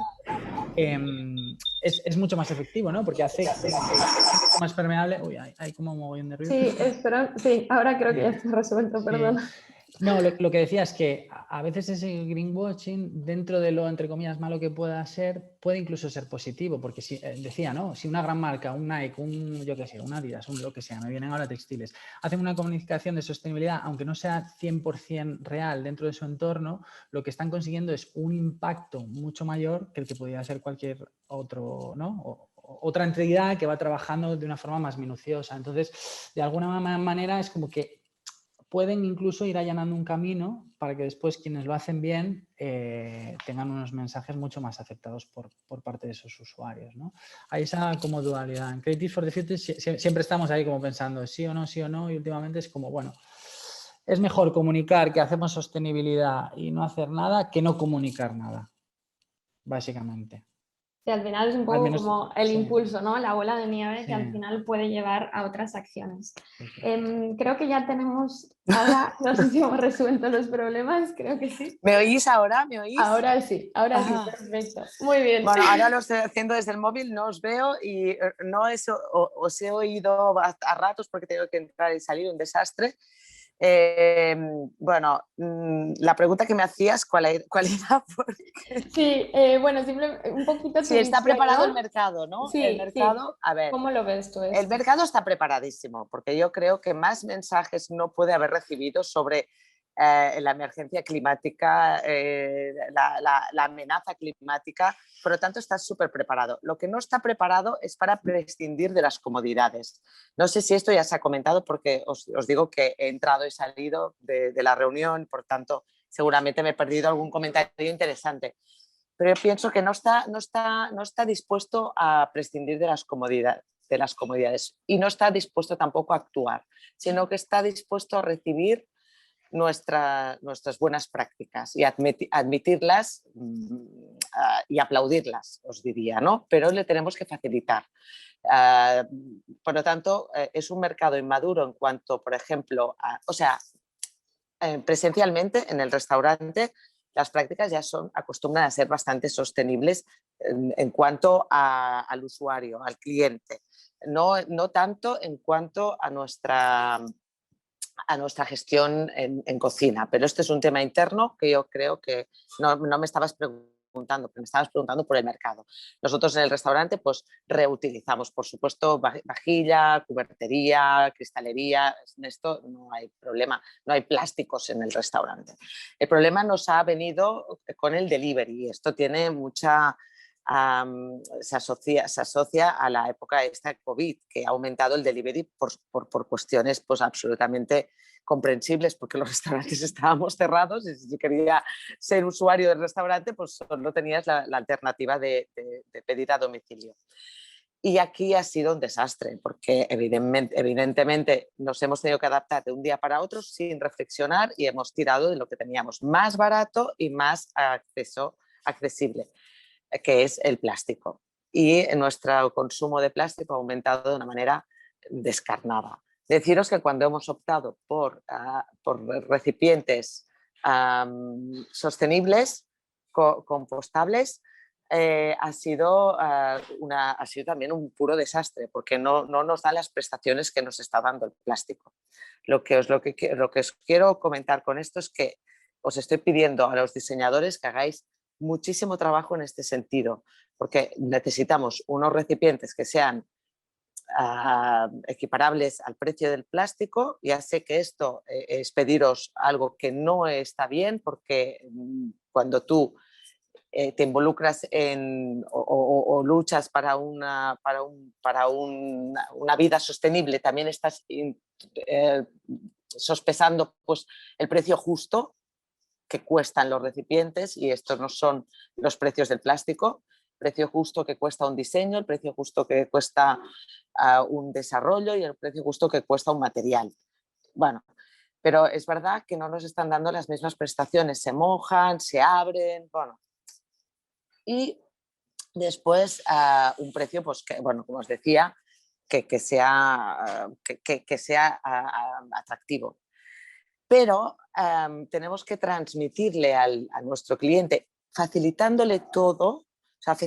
es mucho más efectivo, ¿no? Porque hace como que es mucho más permeable. Uy, hay como un mogollón de ruido. Sí, espera, sí, ahora creo que ya está resuelto, perdón. No, lo que decía es que a veces ese greenwashing, dentro de lo, entre comillas, malo que pueda ser, puede incluso ser positivo, porque si, decía, ¿no? Si una gran marca, un Nike, yo qué sé, un Adidas, lo que sea, me vienen ahora textiles, hacen una comunicación de sostenibilidad, aunque no sea 100% real dentro de su entorno, lo que están consiguiendo es un impacto mucho mayor que el que podría ser cualquier otro, ¿no? Otra entidad que va trabajando de una forma más minuciosa. Entonces, de alguna manera es como que pueden incluso ir allanando un camino para que después quienes lo hacen bien tengan unos mensajes mucho más aceptados por parte de esos usuarios, ¿no? Hay esa como dualidad. En Creative for the Future siempre estamos ahí como pensando sí o no, y últimamente es como, bueno, es mejor comunicar que hacemos sostenibilidad y no hacer nada que no comunicar nada, básicamente. Y al final es un Al poco menos, como el sí, impulso, ¿no? La bola de nieve sí, que al final puede llevar a otras acciones. sí, sí. Creo que ya tenemos, ahora no sé si hemos resuelto los problemas, creo que sí. ¿Me oís ahora? ¿Me oís? Ahora sí, perfecto. Muy bien. Bueno, ahora lo estoy haciendo desde el móvil, no os veo y no os he oído a ratos porque tengo que entrar y salir, un desastre. Bueno, la pregunta que me hacías, ¿cuál era? Sí, bueno, simplemente un poquito Sí, tu está visión, preparado ¿no? el mercado, ¿no? Sí, El sí. mercado, a ver, ¿Cómo lo ves tú el esto? mercado está preparadísimo porque yo creo que más mensajes no puede haber recibido sobre la emergencia climática, la amenaza climática, por lo tanto está súper preparado. Lo que no está preparado es para prescindir de las comodidades. No sé si esto ya se ha comentado porque os digo que he entrado y salido de la reunión, por tanto seguramente me he perdido algún comentario interesante. Pero yo pienso que no está dispuesto a prescindir de las comodidades y no está dispuesto tampoco a actuar, sino que está dispuesto a recibir nuestras buenas prácticas y admitirlas y aplaudirlas, os diría, ¿no? Pero le tenemos que facilitar. Por lo tanto, es un mercado inmaduro en cuanto, por ejemplo, presencialmente en el restaurante las prácticas ya acostumbran a ser bastante sostenibles en cuanto al usuario, al cliente. No tanto en cuanto a nuestra gestión en cocina, pero este es un tema interno que yo creo que no me estabas preguntando, pero me estabas preguntando por el mercado. Nosotros en el restaurante pues reutilizamos, por supuesto, vajilla, cubertería, cristalería, en esto no hay problema, no hay plásticos en el restaurante. El problema nos ha venido con el delivery y esto tiene mucha... se asocia a la época esta de COVID, que ha aumentado el delivery por cuestiones pues, absolutamente comprensibles, porque los restaurantes estábamos cerrados y si yo quería ser usuario del restaurante, pues solo tenías la alternativa de pedir a domicilio. Y aquí ha sido un desastre, porque evidentemente nos hemos tenido que adaptar de un día para otro sin reflexionar y hemos tirado de lo que teníamos más barato y más accesible, que es el plástico. Y nuestro consumo de plástico ha aumentado de una manera descarnada. Deciros que cuando hemos optado por recipientes sostenibles, compostables, ha sido también un puro desastre, porque no nos da las prestaciones que nos está dando el plástico. Lo que os quiero comentar con esto es que os estoy pidiendo a los diseñadores que hagáis muchísimo trabajo en este sentido, porque necesitamos unos recipientes que sean equiparables al precio del plástico. Ya sé que esto es pediros algo que no está bien, porque cuando tú te involucras o luchas para una vida sostenible, también estás sospesando pues, el precio justo que cuestan los recipientes, y estos no son los precios del plástico. Precio justo que cuesta un diseño, el precio justo que cuesta un desarrollo y el precio justo que cuesta un material. Bueno, pero es verdad que no nos están dando las mismas prestaciones, se mojan, se abren, bueno. Y después un precio, pues que, bueno, como os decía, que sea atractivo. Pero tenemos que transmitirle a nuestro cliente, facilitándole todo, o sea,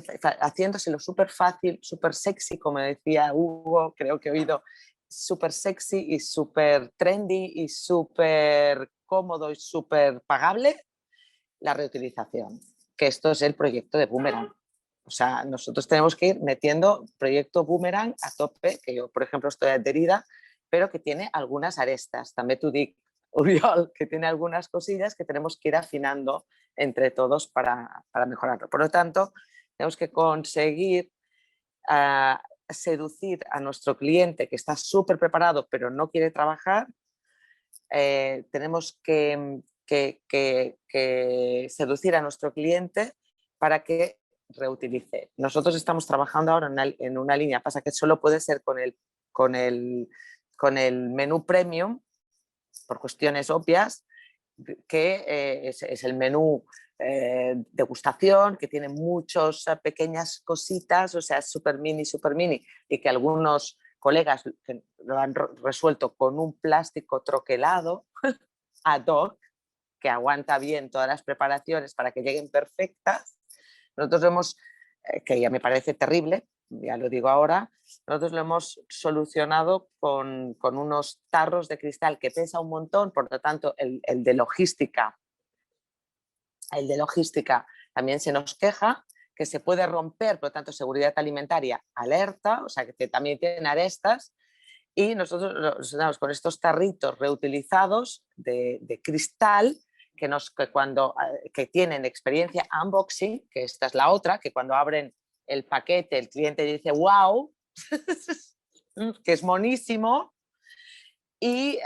haciéndoselo súper fácil, súper sexy, como decía Hugo, creo que he oído, súper sexy y súper trendy y súper cómodo y súper pagable, la reutilización, que esto es el proyecto de Boomerang. O sea, nosotros tenemos que ir metiendo proyecto Boomerang a tope, que yo, por ejemplo, estoy adherida, pero que tiene algunas arestas. També t'ho dic, Oriol, que tiene algunas cosillas que tenemos que ir afinando entre todos para mejorarlo. Por lo tanto, tenemos que conseguir seducir a nuestro cliente que está súper preparado pero no quiere trabajar. Tenemos que seducir a nuestro cliente para que reutilice. Nosotros estamos trabajando ahora en una línea, pasa que solo puede ser con el menú premium, por cuestiones obvias, que es el menú degustación, que tiene muchas pequeñas cositas, o sea, es súper mini, y que algunos colegas lo han resuelto con un plástico troquelado ad hoc, que aguanta bien todas las preparaciones para que lleguen perfectas. Nosotros lo hemos, que ya me parece terrible, ya lo digo ahora, nosotros lo hemos solucionado con unos tarros de cristal que pesa un montón, por lo tanto el de logística también se nos queja, que se puede romper, por lo tanto seguridad alimentaria alerta, o sea que también tienen arestas, y nosotros los damos con estos tarritos reutilizados de cristal que tienen experiencia unboxing, que esta es la otra, que cuando abren el paquete el cliente dice wow, que es monísimo, y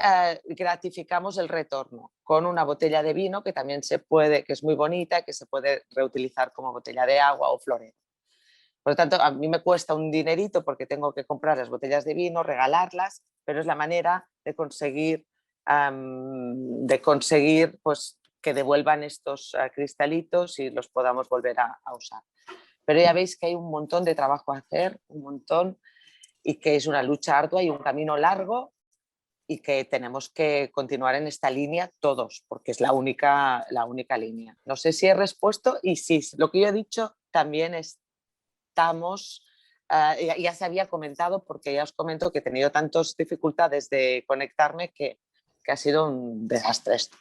gratificamos el retorno con una botella de vino que también que es muy bonita, que se puede reutilizar como botella de agua o florero. Por lo tanto, a mí me cuesta un dinerito porque tengo que comprar las botellas de vino, regalarlas, pero es la manera de conseguir pues, que devuelvan estos cristalitos y los podamos volver a usar. Pero ya veis que hay un montón de trabajo a hacer, un montón, y que es una lucha ardua y un camino largo, y que tenemos que continuar en esta línea todos, porque es la única línea. No sé si he respuesto, y sí, lo que yo he dicho también estamos, ya se había comentado, porque ya os comento que he tenido tantas dificultades de conectarme que ha sido un desastre esto.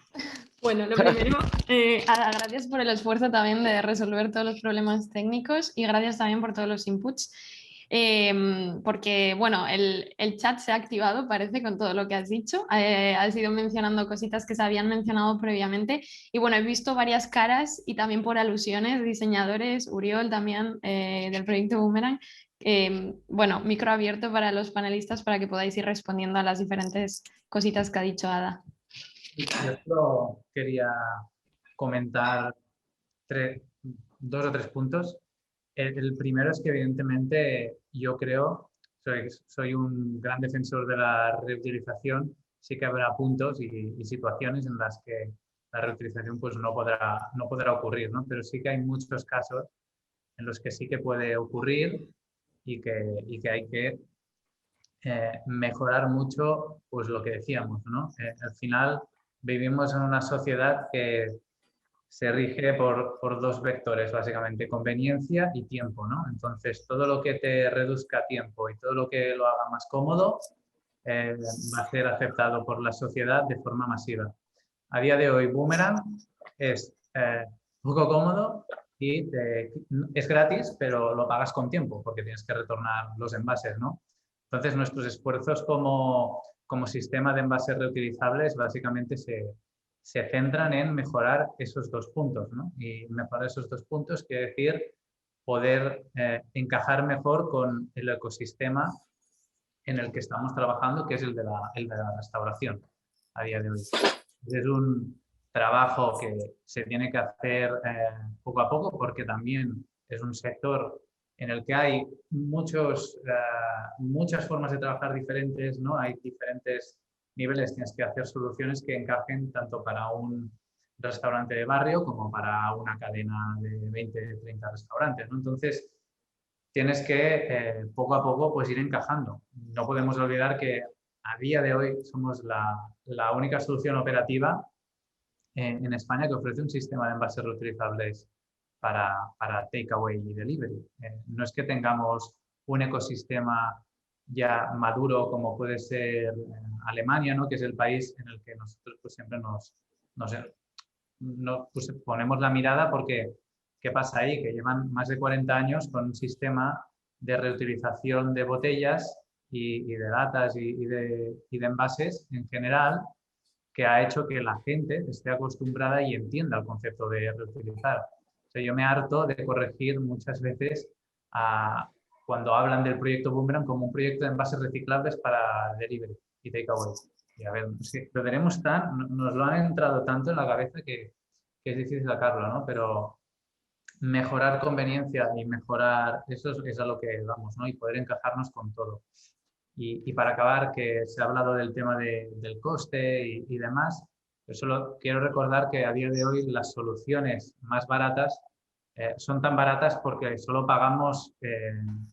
Bueno, lo primero, gracias por el esfuerzo también de resolver todos los problemas técnicos, y gracias también por todos los inputs. Porque bueno, el chat se ha activado, parece, con todo lo que has dicho. Has ido mencionando cositas que se habían mencionado previamente, y bueno, he visto varias caras y también por alusiones, diseñadores, Uriol también del proyecto Boomerang. Bueno, micro abierto para los panelistas para que podáis ir respondiendo a las diferentes cositas que ha dicho Ada. Yo solo quería comentar 2 o 3 puntos. El primero es que evidentemente yo creo, soy un gran defensor de la reutilización. Sí que habrá puntos y situaciones en las que la reutilización pues no podrá ocurrir, ¿no? Pero sí que hay muchos casos en los que sí que puede ocurrir y que hay que mejorar mucho pues lo que decíamos, ¿no? Al final vivimos en una sociedad que se rige por 2 vectores, básicamente, conveniencia y tiempo, ¿no? Entonces, todo lo que te reduzca tiempo y todo lo que lo haga más cómodo va a ser aceptado por la sociedad de forma masiva. A día de hoy, Boomerang es poco cómodo, y es gratis, pero lo pagas con tiempo porque tienes que retornar los envases, ¿no? Entonces, nuestros esfuerzos como sistema de envases reutilizables básicamente se centran en mejorar esos dos puntos, ¿no? Y mejorar esos dos puntos quiere decir poder encajar mejor con el ecosistema en el que estamos trabajando, que es el de la restauración a día de hoy. Es un trabajo que se tiene que hacer poco a poco porque también es un sector en el que hay muchas formas de trabajar diferentes, ¿no? Hay diferentes niveles, tienes que hacer soluciones que encajen tanto para un restaurante de barrio como para una cadena de 20, 30 restaurantes, ¿no? Entonces, tienes que poco a poco pues, ir encajando. No podemos olvidar que a día de hoy somos la única solución operativa en España que ofrece un sistema de envases reutilizables para takeaway y delivery. No es que tengamos un ecosistema ya maduro como puede ser Alemania, ¿no? Que es el país en el que nosotros pues, siempre nos pues, ponemos la mirada porque ¿qué pasa ahí? Que llevan más de 40 años con un sistema de reutilización de botellas y de latas y de envases en general que ha hecho que la gente esté acostumbrada y entienda el concepto de reutilizar. O sea, yo me harto de corregir muchas veces cuando hablan del proyecto Boomerang como un proyecto de envases reciclables para delivery y takeaway. Y a ver, es que nos lo han entrado tanto en la cabeza que es difícil sacarlo, ¿no? Pero mejorar conveniencia y mejorar, eso es a lo que vamos, ¿no? Y poder encajarnos con todo. Y para acabar, que se ha hablado del tema del coste y demás, yo solo quiero recordar que a día de hoy las soluciones más baratas son tan baratas porque solo pagamos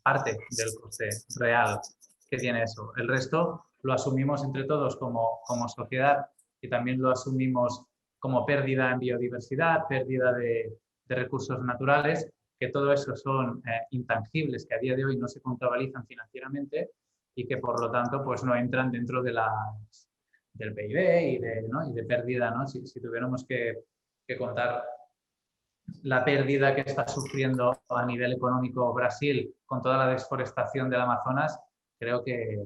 parte del coste real que tiene eso. El resto lo asumimos entre todos como sociedad y también lo asumimos como pérdida en biodiversidad, pérdida de recursos naturales, que todo eso son intangibles que a día de hoy no se contabilizan financieramente y que por lo tanto pues no entran dentro de del PIB y de pérdida, ¿no? Si tuviéramos que contar la pérdida que está sufriendo a nivel económico Brasil con toda la desforestación del Amazonas, creo que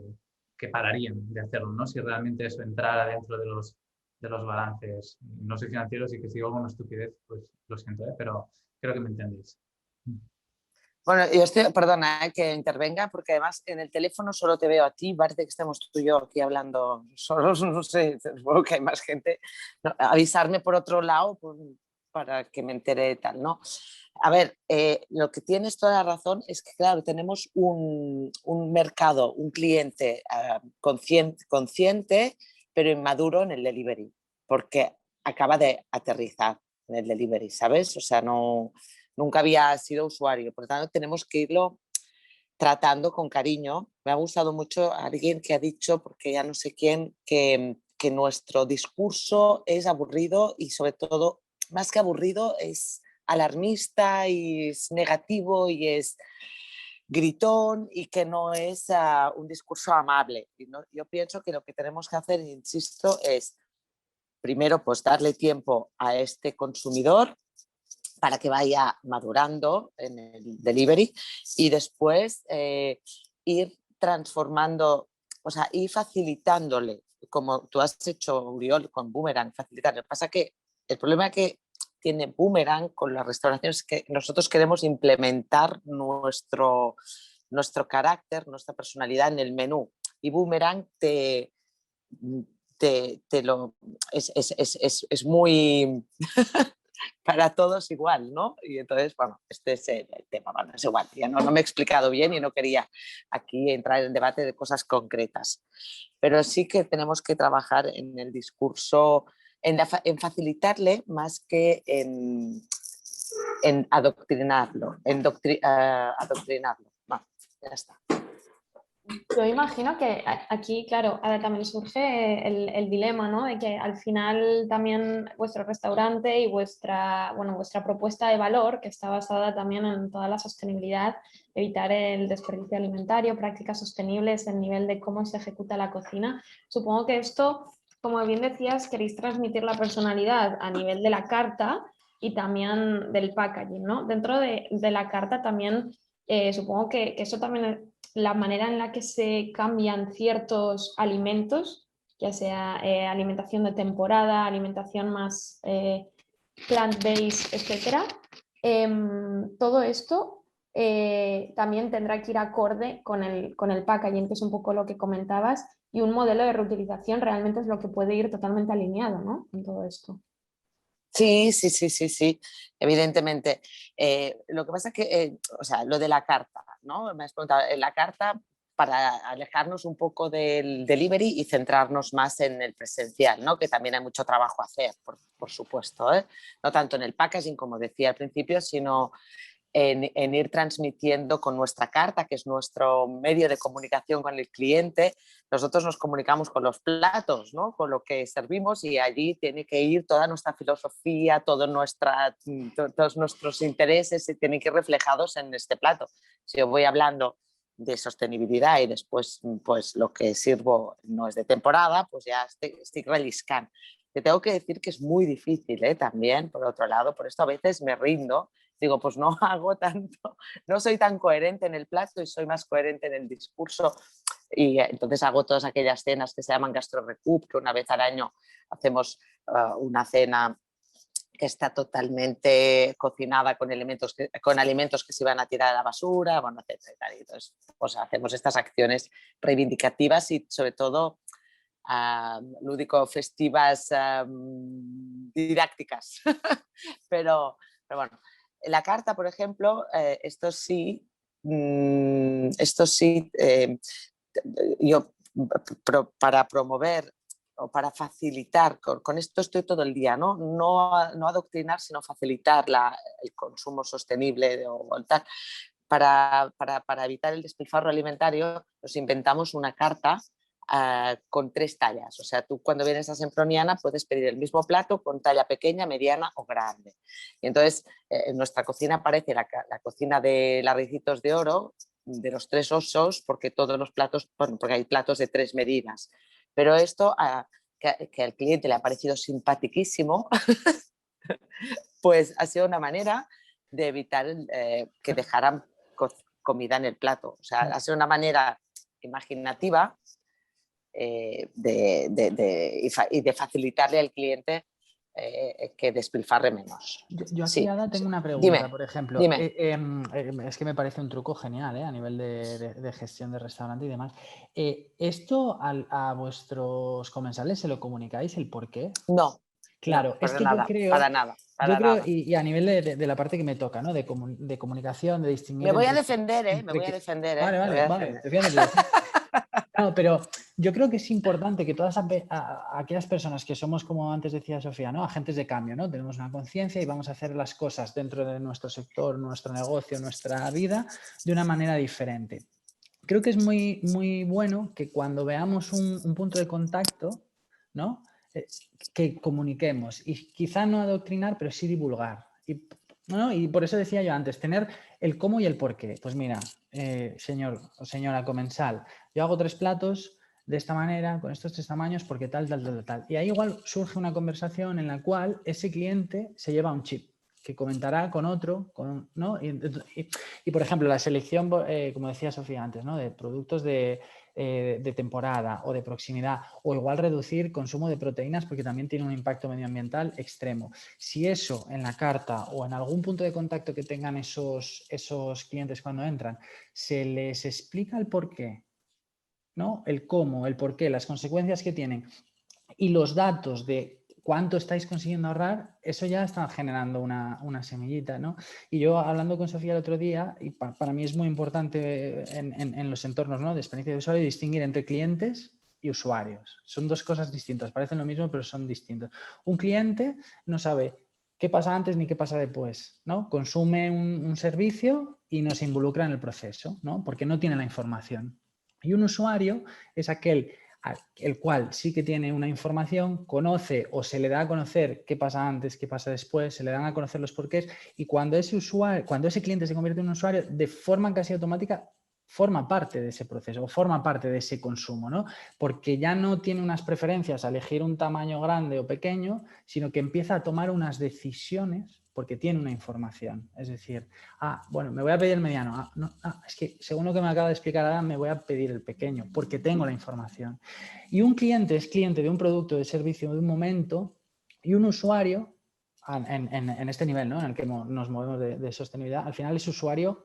pararían de hacerlo, ¿no? Si realmente eso entrara dentro de los balances, no soy financieros y que si digo alguna estupidez, pues lo siento, pero creo que me entendéis. Bueno, yo estoy, perdona que intervenga, porque además en el teléfono solo te veo a ti, parece que estemos tú y yo aquí hablando solos, no sé, supongo que hay más gente. No, avisarme por otro lado para que me entere de tal, ¿no? A ver, lo que tienes toda la razón es que, claro, tenemos un mercado, un cliente consciente, pero inmaduro en el delivery, porque acaba de aterrizar en el delivery, ¿sabes? O sea, nunca había sido usuario, por lo tanto tenemos que irlo tratando con cariño. Me ha gustado mucho alguien que ha dicho, porque ya no sé quién, que nuestro discurso es aburrido y sobre todo, más que aburrido, es alarmista y es negativo y es gritón y que no es un discurso amable. Y no, yo pienso que lo que tenemos que hacer, insisto, es primero pues darle tiempo a este consumidor para que vaya madurando en el delivery y después ir transformando, o sea, ir facilitándole, como tú has hecho, Uriol, con Boomerang, facilitar. Lo que pasa que el problema que tiene Boomerang con las restauraciones es que nosotros queremos implementar nuestro carácter, nuestra personalidad en el menú y Boomerang es muy para todos igual, ¿no? Y entonces, bueno, este es el tema, bueno, es igual, ya no me he explicado bien y no quería aquí entrar en debate de cosas concretas, pero sí que tenemos que trabajar en el discurso, en facilitarle más que en adoctrinarlo, adoctrinarlo. Bueno, ya está. Yo imagino que aquí, claro, también surge el dilema, ¿no? De que al final también vuestro restaurante y vuestra propuesta de valor, que está basada también en toda la sostenibilidad, evitar el desperdicio alimentario, prácticas sostenibles, el nivel de cómo se ejecuta la cocina. Supongo que esto, como bien decías, queréis transmitir la personalidad a nivel de la carta, y también del packaging, ¿no? Dentro de la carta también supongo que eso también es la manera en la que se cambian ciertos alimentos, ya sea alimentación de temporada, alimentación más plant-based, etcétera. Todo esto también tendrá que ir acorde con el packaging, que es un poco lo que comentabas, y un modelo de reutilización realmente es lo que puede ir totalmente alineado, ¿no? Con todo esto. Sí, evidentemente. Lo que pasa es que, o sea, lo de la carta, ¿no? Me has preguntado, la carta para alejarnos un poco del delivery y centrarnos más en el presencial, ¿no? Que también hay mucho trabajo a hacer, por supuesto, ¿eh? No tanto en el packaging, como decía al principio, sino en ir transmitiendo con nuestra carta, que es nuestro medio de comunicación con el cliente. Nosotros nos comunicamos con los platos, ¿no? Con lo que servimos, y allí tiene que ir toda nuestra filosofía, todos nuestros intereses se tienen que ir reflejados en este plato. Si yo voy hablando de sostenibilidad y después pues lo que sirvo no es de temporada, pues ya estoy relliscant. Te tengo que decir que es muy difícil, también, por otro lado, por esto a veces me rindo. Digo, pues no hago tanto, no soy tan coherente en el plato y soy más coherente en el discurso, y entonces hago todas aquellas cenas que se llaman gastro-recoup, que una vez al año hacemos una cena que está totalmente cocinada con alimentos que se iban a tirar a la basura, bueno, etcétera. Entonces, pues hacemos estas acciones reivindicativas y sobre todo lúdico-festivas didácticas. pero bueno, la carta, por ejemplo, esto sí, yo para promover o para facilitar, con esto estoy todo el día, no adoctrinar, sino facilitar el consumo sostenible o tal. Para evitar el despilfarro alimentario, nos inventamos una carta con 3 tallas. O sea, tú cuando vienes a Semproniana puedes pedir el mismo plato con talla pequeña, mediana o grande. Y entonces en nuestra cocina aparece la cocina de las Ricitos de Oro, de los 3 osos, porque todos los platos, bueno, porque hay platos de 3 medidas. Pero esto que al cliente le ha parecido simpaticísimo, pues ha sido una manera de evitar que dejaran comida en el plato. O sea, ha sido una manera imaginativa y de facilitarle al cliente que despilfarre menos. Yo aquí, Sí. Ada, tengo una pregunta, Dime, por ejemplo. dime. Es que me parece un truco genial, a nivel de gestión de restaurante y demás. ¿Esto a vuestros comensales se lo comunicáis el por qué? No. Claro, No, es que nada, yo creo, para nada. y a nivel de la parte que me toca, ¿no? De comunicación, de distinguir Me voy a entre defender, me voy a defender. Vale, defiéndete. No, pero yo creo que es importante que todas aquellas personas que somos, como antes decía Sofía, ¿no? Agentes de cambio, ¿no? Tenemos una conciencia y vamos a hacer las cosas dentro de nuestro sector, nuestro negocio, nuestra vida, de una manera diferente. Creo que es muy, muy bueno que cuando veamos un punto de contacto, ¿no? Que comuniquemos y quizá no adoctrinar, pero sí divulgar. Y por eso decía yo antes, tener el cómo y el por qué. Pues mira, señor o señora comensal, yo hago 3 platos de esta manera, con estos 3 tamaños, porque tal. Y ahí igual surge una conversación en la cual ese cliente se lleva un chip que comentará con otro, ¿no? Y por ejemplo, la selección, como decía Sofía antes, ¿no? De productos de temporada o de proximidad, o igual reducir consumo de proteínas porque también tiene un impacto medioambiental extremo. Si eso en la carta o en algún punto de contacto que tengan esos clientes cuando entran, se les explica el por qué, ¿no? El cómo, el por qué, las consecuencias que tienen y los datos de cuánto estáis consiguiendo ahorrar, eso ya está generando una semillita, ¿no? Y yo hablando con Sofía el otro día, y para mí es muy importante en los entornos, ¿no? De experiencia de usuario, distinguir entre clientes y usuarios. Son 2 cosas distintas, parecen lo mismo, pero son distintos. Un cliente no sabe qué pasa antes ni qué pasa después, ¿no? Consume un servicio y no se involucra en el proceso, ¿no? Porque no tiene la información. Y un usuario es aquel el cual sí que tiene una información, conoce o se le da a conocer qué pasa antes, qué pasa después, se le dan a conocer los porqués, y cuando ese cliente se convierte en un usuario, de forma casi automática forma parte de ese proceso o forma parte de ese consumo, ¿no? Porque ya no tiene unas preferencias a elegir un tamaño grande o pequeño, sino que empieza a tomar unas decisiones porque tiene una información. Es decir, bueno, me voy a pedir el mediano. Es que según lo que me acaba de explicar Adam, me voy a pedir el pequeño porque tengo la información. Y un cliente es cliente de un producto, de servicio, de un momento, y un usuario, en este nivel, ¿no?, en el que nos movemos de sostenibilidad, al final es usuario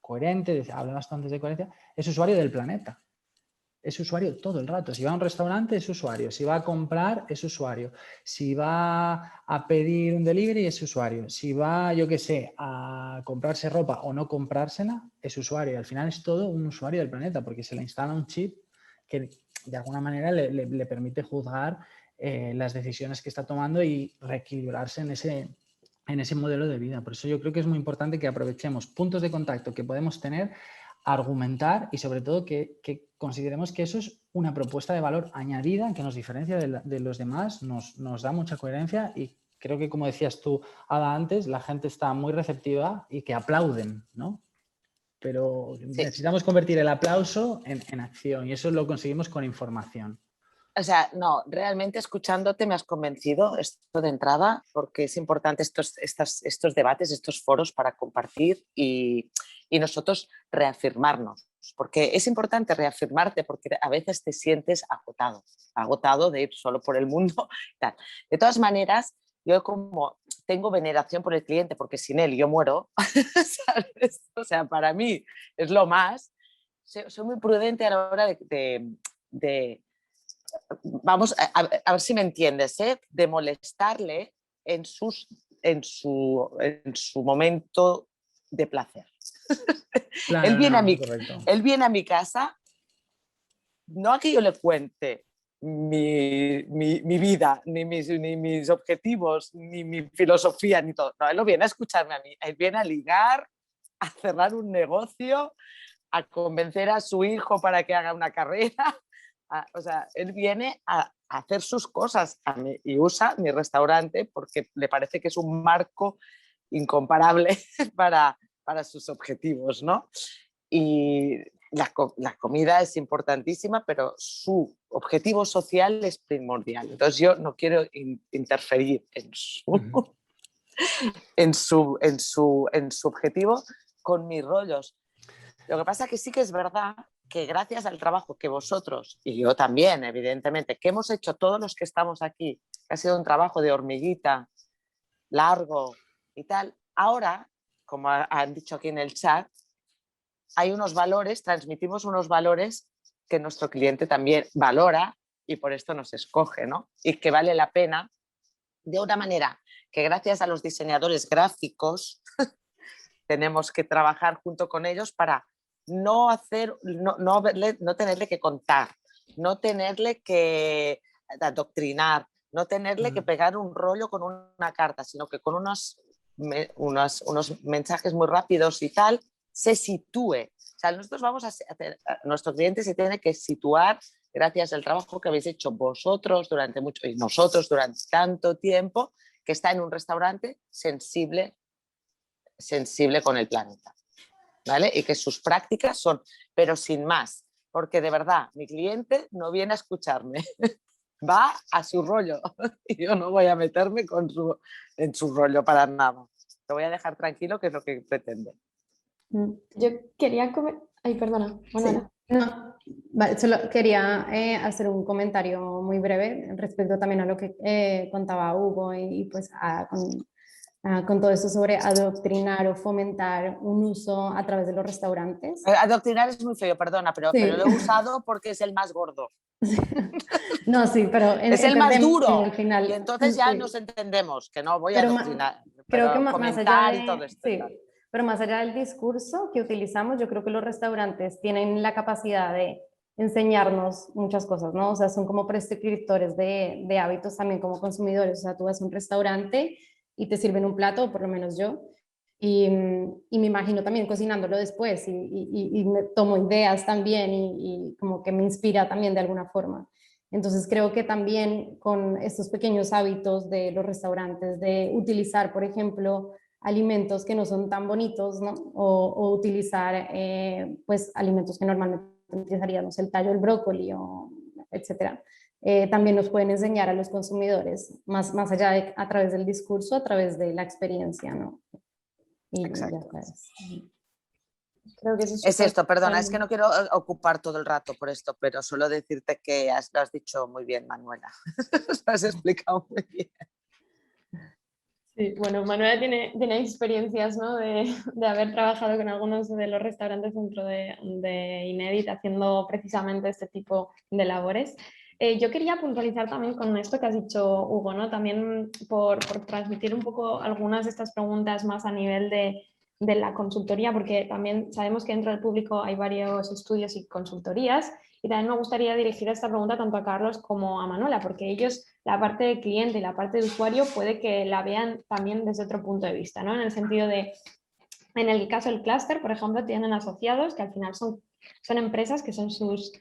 coherente, hablabas antes de coherencia, es usuario del planeta. Es usuario todo el rato. Si va a un restaurante, es usuario. Si va a comprar, es usuario. Si va a pedir un delivery, es usuario. Si va, yo qué sé, a comprarse ropa o no comprársela, es usuario. Y al final es todo un usuario del planeta, porque se le instala un chip que de alguna manera le permite juzgar las decisiones que está tomando y reequilibrarse en ese modelo de vida. Por eso yo creo que es muy importante que aprovechemos puntos de contacto que podemos tener, argumentar y sobre todo que consideremos que eso es una propuesta de valor añadida que nos diferencia de los demás, nos da mucha coherencia y creo que, como decías tú, Ada, antes, la gente está muy receptiva y que aplauden, ¿no? Pero necesitamos convertir el aplauso en acción y eso lo conseguimos con información. O sea, no, realmente escuchándote me has convencido esto de entrada, porque es importante estos debates, estos foros para compartir y nosotros reafirmarnos, porque es importante reafirmarte porque a veces te sientes agotado de ir solo por el mundo. Tal. De todas maneras, yo como tengo veneración por el cliente, porque sin él yo muero, ¿sabes? O sea, para mí es lo más, soy muy prudente a la hora de vamos, a ver si me entiendes, ¿eh? De molestarle en su momento de placer. Claro, él viene a mi casa, no a que yo le cuente mi vida, ni mis objetivos, ni mi filosofía, ni todo. No, él no viene a escucharme a mí, él viene a ligar, a cerrar un negocio, a convencer a su hijo para que haga una carrera. O sea, él viene a hacer sus cosas y usa mi restaurante porque le parece que es un marco incomparable para sus objetivos, ¿no? Y la comida es importantísima, pero su objetivo social es primordial. Entonces yo no quiero interferir en su objetivo con mis rollos. Lo que pasa es que sí que es verdad que gracias al trabajo que vosotros, y yo también, evidentemente, que hemos hecho todos los que estamos aquí, que ha sido un trabajo de hormiguita, largo y tal, ahora, como han dicho aquí en el chat, hay unos valores, transmitimos unos valores que nuestro cliente también valora y por esto nos escoge, ¿no? Y que vale la pena de una manera que gracias a los diseñadores gráficos tenemos que trabajar junto con ellos para no tenerle que contar, no tenerle que adoctrinar, no tenerle que pegar un rollo con una carta, sino que con unos mensajes muy rápidos y tal, se sitúe. O sea, nosotros vamos a hacer, nuestro cliente se tiene que situar gracias al trabajo que habéis hecho vosotros durante mucho y nosotros durante tanto tiempo, que está en un restaurante sensible con el planeta, ¿vale? Y que sus prácticas son, pero sin más, porque de verdad mi cliente no viene a escucharme, va a su rollo y yo no voy a meterme en su rollo para nada. Lo voy a dejar tranquilo, que es lo que pretende. Yo quería Ay, perdona. Sí. No, vale, solo quería hacer un comentario muy breve respecto también a lo que contaba Hugo y pues con todo esto sobre adoctrinar o fomentar un uso a través de los restaurantes. Adoctrinar es muy feo, perdona, pero, Sí. pero lo he usado porque es el más gordo. No, sí, pero es el más duro. Al final, y entonces ya sí. nos entendemos, que no voy a adoctrinar, creo que más allá y todo esto. Sí, pero más allá del discurso que utilizamos, yo creo que los restaurantes tienen la capacidad de enseñarnos muchas cosas, ¿no? O sea, son como prescriptores de hábitos también como consumidores. O sea, tú vas a un restaurante y te sirven un plato, o por lo menos yo, y me imagino también cocinándolo después y me tomo ideas también y como que me inspira también de alguna forma. Entonces creo que también con estos pequeños hábitos de los restaurantes, de utilizar, por ejemplo, alimentos que no son tan bonitos, ¿no? O utilizar pues alimentos que normalmente utilizaríamos, el tallo del brócoli, o etcétera. También nos pueden enseñar a los consumidores, más allá de a través del discurso, a través de la experiencia, ¿no? Y Exacto. ya sabes. Creo que eso Es esto, perdona, es válido. que no quiero ocupar todo el rato por esto, pero solo decirte que lo has dicho muy bien, Manuela. Lo has explicado muy bien. Sí, bueno, Manuela tiene experiencias, ¿no? de haber trabajado con algunos de los restaurantes dentro de Inédit haciendo precisamente este tipo de labores. Yo quería puntualizar también con esto que has dicho, Hugo, ¿no? También por transmitir un poco algunas de estas preguntas más a nivel de la consultoría, porque también sabemos que dentro del público hay varios estudios y consultorías, y también me gustaría dirigir esta pregunta tanto a Carlos como a Manuela, porque ellos la parte de cliente y la parte de usuario puede que la vean también desde otro punto de vista, ¿no? En el sentido de, en el caso del clúster, por ejemplo, tienen asociados que al final son empresas que son sus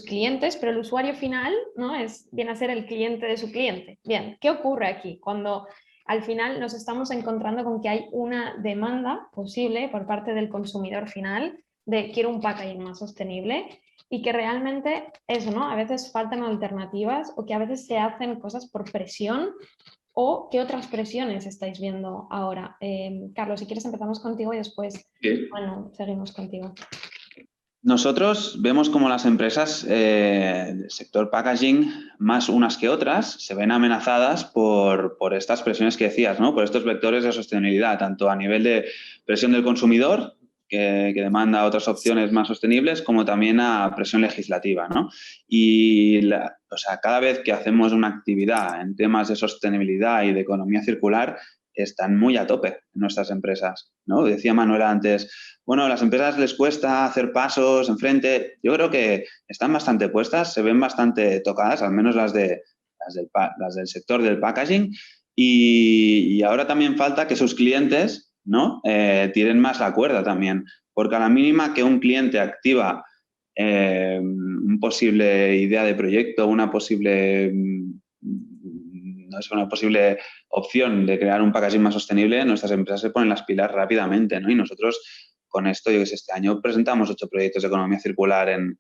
clientes, pero el usuario final, ¿no? Viene a ser el cliente de su cliente. Bien, ¿qué ocurre aquí? Cuando al final nos estamos encontrando con que hay una demanda posible por parte del consumidor final de quiero un packaging más sostenible, y que realmente eso, ¿no? A veces faltan alternativas o que a veces se hacen cosas por presión. ¿O qué otras presiones estáis viendo ahora? Carlos, si quieres empezamos contigo y después, Sí. bueno, seguimos contigo. Nosotros vemos como las empresas del sector packaging, más unas que otras, se ven amenazadas por estas presiones que decías, ¿no? Por estos vectores de sostenibilidad, tanto a nivel de presión del consumidor, que demanda otras opciones más sostenibles, como también a presión legislativa, ¿no? Y o sea, cada vez que hacemos una actividad en temas de sostenibilidad y de economía circular, están muy a tope en nuestras empresas, ¿no? Decía Manuela antes, bueno, a las empresas les cuesta hacer pasos enfrente. Yo creo que están bastante puestas, se ven bastante tocadas, al menos las del sector del packaging. Y ahora también falta que sus clientes, ¿no? Tiren más la cuerda también, porque a la mínima que un cliente activa una posible idea de proyecto, una posible opción de crear un packaging más sostenible, nuestras empresas se ponen las pilas rápidamente, ¿no? Y nosotros con esto, yo que sé, este año presentamos 8 proyectos de economía circular en